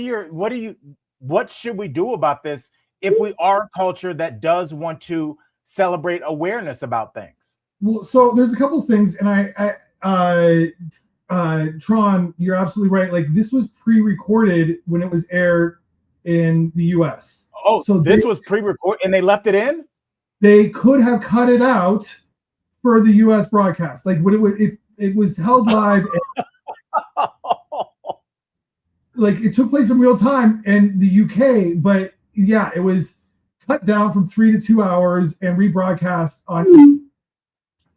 should we do about this if we are a culture that does want to celebrate awareness about things? Well, so there's a couple of things, and Tron, you're absolutely right. Like, this was pre-recorded when it was aired in the US. Oh, so this was pre-recorded and they left it in? They could have cut it out for the US broadcast. Like, what it was, if it was held live, and, like, it took place in real time in the UK, but yeah, it was cut down from 3 to 2 hours and rebroadcast on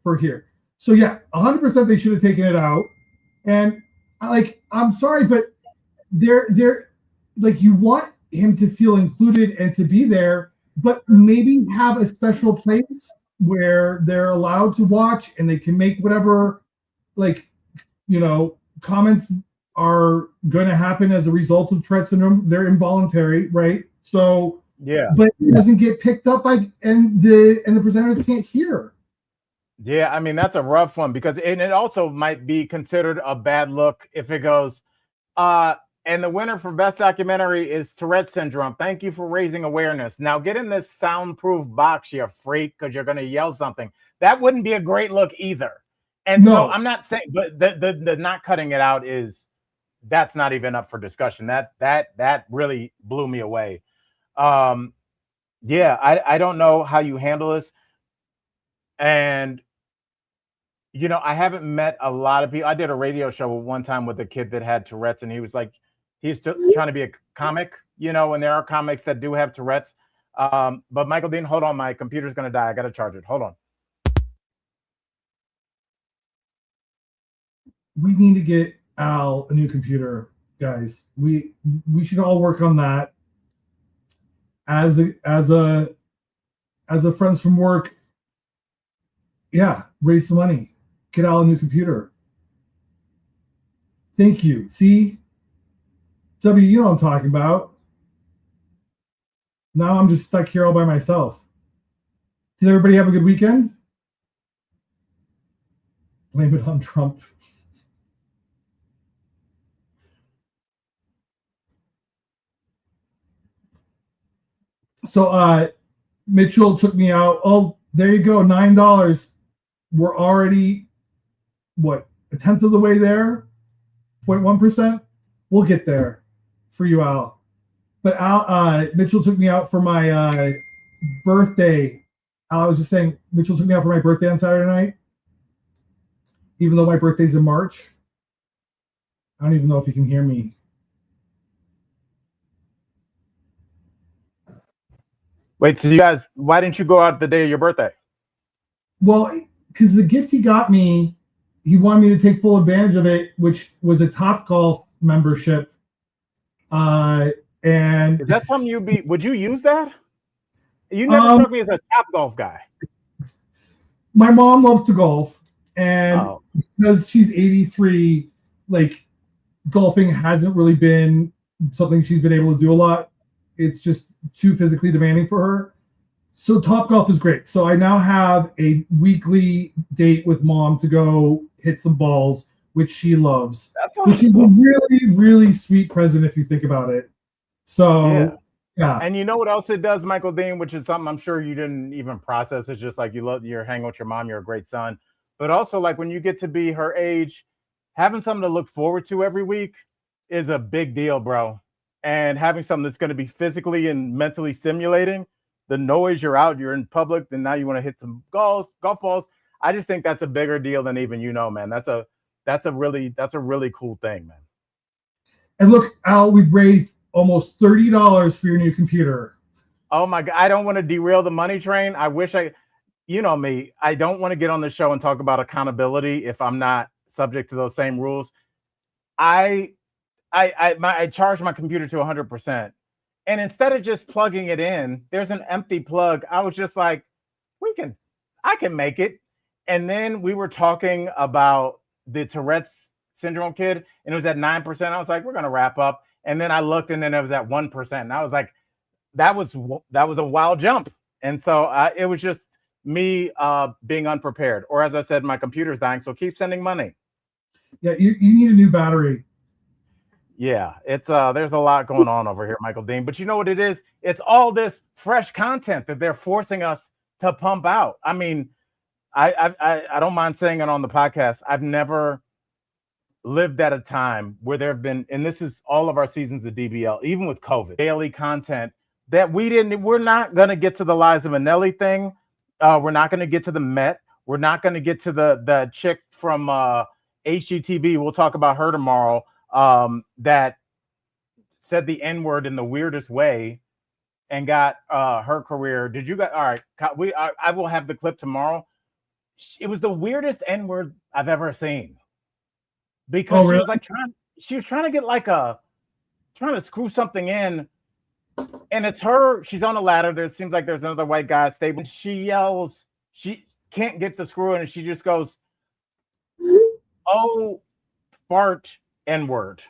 for here. So yeah, 100% they should have taken it out. And like, I'm sorry, but they're like, you want him to feel included and to be there, but maybe have a special place where they're allowed to watch and they can make whatever, like, you know, comments are going to happen as a result of Tourette syndrome. They're involuntary, right? So yeah, but it doesn't get picked up by, and the presenters can't hear. Yeah, I mean, that's a rough one, because it also might be considered a bad look if it goes, and the winner for best documentary is Tourette syndrome. Thank you for raising awareness. Now get in this soundproof box, you freak, because you're going to yell something. That wouldn't be a great look either. And so I'm not saying, but the not cutting it out that's not even up for discussion. That really blew me away. Yeah, I don't know how you handle this. And, you know, I haven't met a lot of people. I did a radio show one time with a kid that had Tourette's, and he was like, he's still trying to be a comic, you know, and there are comics that do have Tourette's. But Michael Dean, hold on, my computer's going to die. I got to charge it. Hold on. We need to get Al a new computer, guys. We should all work on that. As a friends from work, yeah, raise some money, get Al a new computer. Thank you. See, W, you know what I'm talking about. Now I'm just stuck here all by myself. Did everybody have a good weekend? Blame it on Trump. So Mitchell took me out. Oh, there you go, $9. We're already what, a tenth of the way there, 0.1%. We'll get there for you, Al. But Al, Mitchell took me out for my birthday. Al, I was just saying, Mitchell took me out for my birthday on Saturday night, even though my birthday's in March. I don't even know if you can hear me. Wait, so you guys, why didn't you go out the day of your birthday? Well, because the gift he got me, he wanted me to take full advantage of it, which was a Top Golf membership. And is that something would you use that? You never struck me as a Top Golf guy. My mom loves to golf, and because she's 83, like golfing hasn't really been something she's been able to do a lot. It's just too physically demanding for her. So Top Golf is great. So I now have a weekly date with mom to go hit some balls, which she loves. That's awesome. Which is a really, really sweet present if you think about it. So yeah. And you know what else it does, Michael Dean, which is something I'm sure you didn't even process. It's just like you're hanging with your mom, you're a great son. But also, like, when you get to be her age, having something to look forward to every week is a big deal, bro. And having something that's going to be physically and mentally stimulating, the noise, you're out, you're in public, and now you want to hit some golf balls. I just think that's a bigger deal than even man. That's a really cool thing, man. And look, Al, we've raised almost $30 for your new computer. Oh my God, I don't want to derail the money train. I wish you know me, I don't want to get on the show and talk about accountability if I'm not subject to those same rules. I charged my computer to 100%. And instead of just plugging it in, there's an empty plug. I was just like, I can make it. And then we were talking about the Tourette's syndrome kid, and it was at 9%. I was like, we're going to wrap up. And then I looked, and then it was at 1%. And I was like, that was a wild jump. And so it was just me being unprepared. Or as I said, my computer's dying, so keep sending money. Yeah, you need a new battery. Yeah, it's there's a lot going on over here, Michael Dean. But you know what it is? It's all this fresh content that they're forcing us to pump out. I mean, I don't mind saying it on the podcast. I've never lived at a time where there have been, and this is all of our seasons of DBL, even with COVID, daily content that we're not going to get to the Liza Minnelli thing. We're not going to get to the Met. We're not going to get to the chick from HGTV. We'll talk about her tomorrow. That said the N-word in the weirdest way and got her career. Did you guys? All right, I will have the clip tomorrow. It was the weirdest N-word I've ever seen, because she was like trying to get trying to screw something in, and it's her. She's on a ladder. There seems like there's another white guy stable. She yells. She can't get the screw in, and she just goes, "Oh, fart." N-word.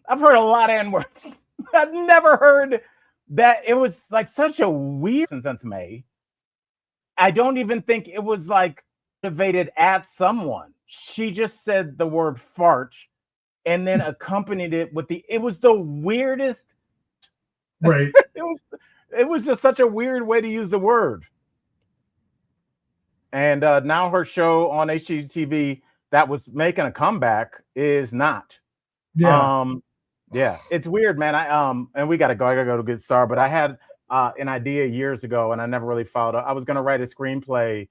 I've heard a lot of N-words. I've never heard that. It was like such a weird sense to me. I don't even think it was like motivated at someone. She just said the word fart and then accompanied it with it was the weirdest. Right. It was just such a weird way to use the word. And now her show on HGTV that was making a comeback is not. Yeah. Yeah, it's weird, man. And we gotta go to Good Star, but I had an idea years ago and I never really followed up. I was gonna write a screenplay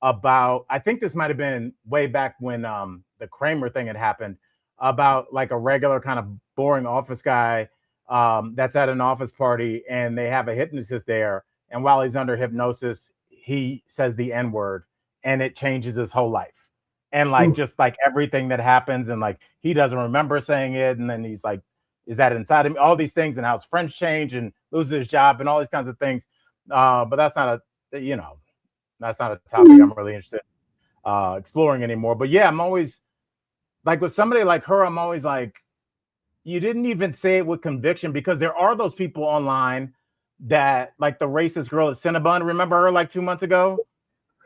about, I think this might have been way back when the Kramer thing had happened, about like a regular kind of boring office guy that's at an office party and they have a hypnotist there, and while he's under hypnosis, he says the N-word and it changes his whole life. And like, just like everything that happens, and like he doesn't remember saying it, and then he's like, is that inside of me? All these things, and how his friends change and loses his job and all these kinds of things. But that's not that's not a topic I'm really interested in exploring anymore. But yeah, I'm always like, with somebody like her, I'm always like, you didn't even say it with conviction, because there are those people online that, like the racist girl at Cinnabon, remember her like 2 months ago?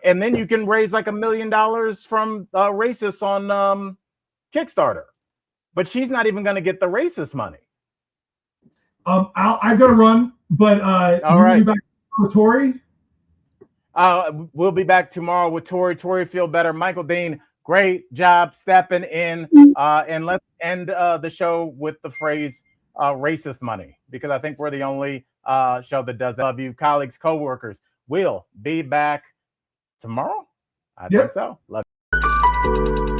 And then you can raise like $1 million from racists on Kickstarter, but she's not even going to get the racist money. I've got to run, but all right. Back to Tori? We'll be back tomorrow with Tori. Tori, feel better. Michael Dean, great job stepping in. And let's end the show with the phrase racist money, because I think we're the only show that does that. Love you, colleagues, co-workers. We'll be back tomorrow. I think so. Love you.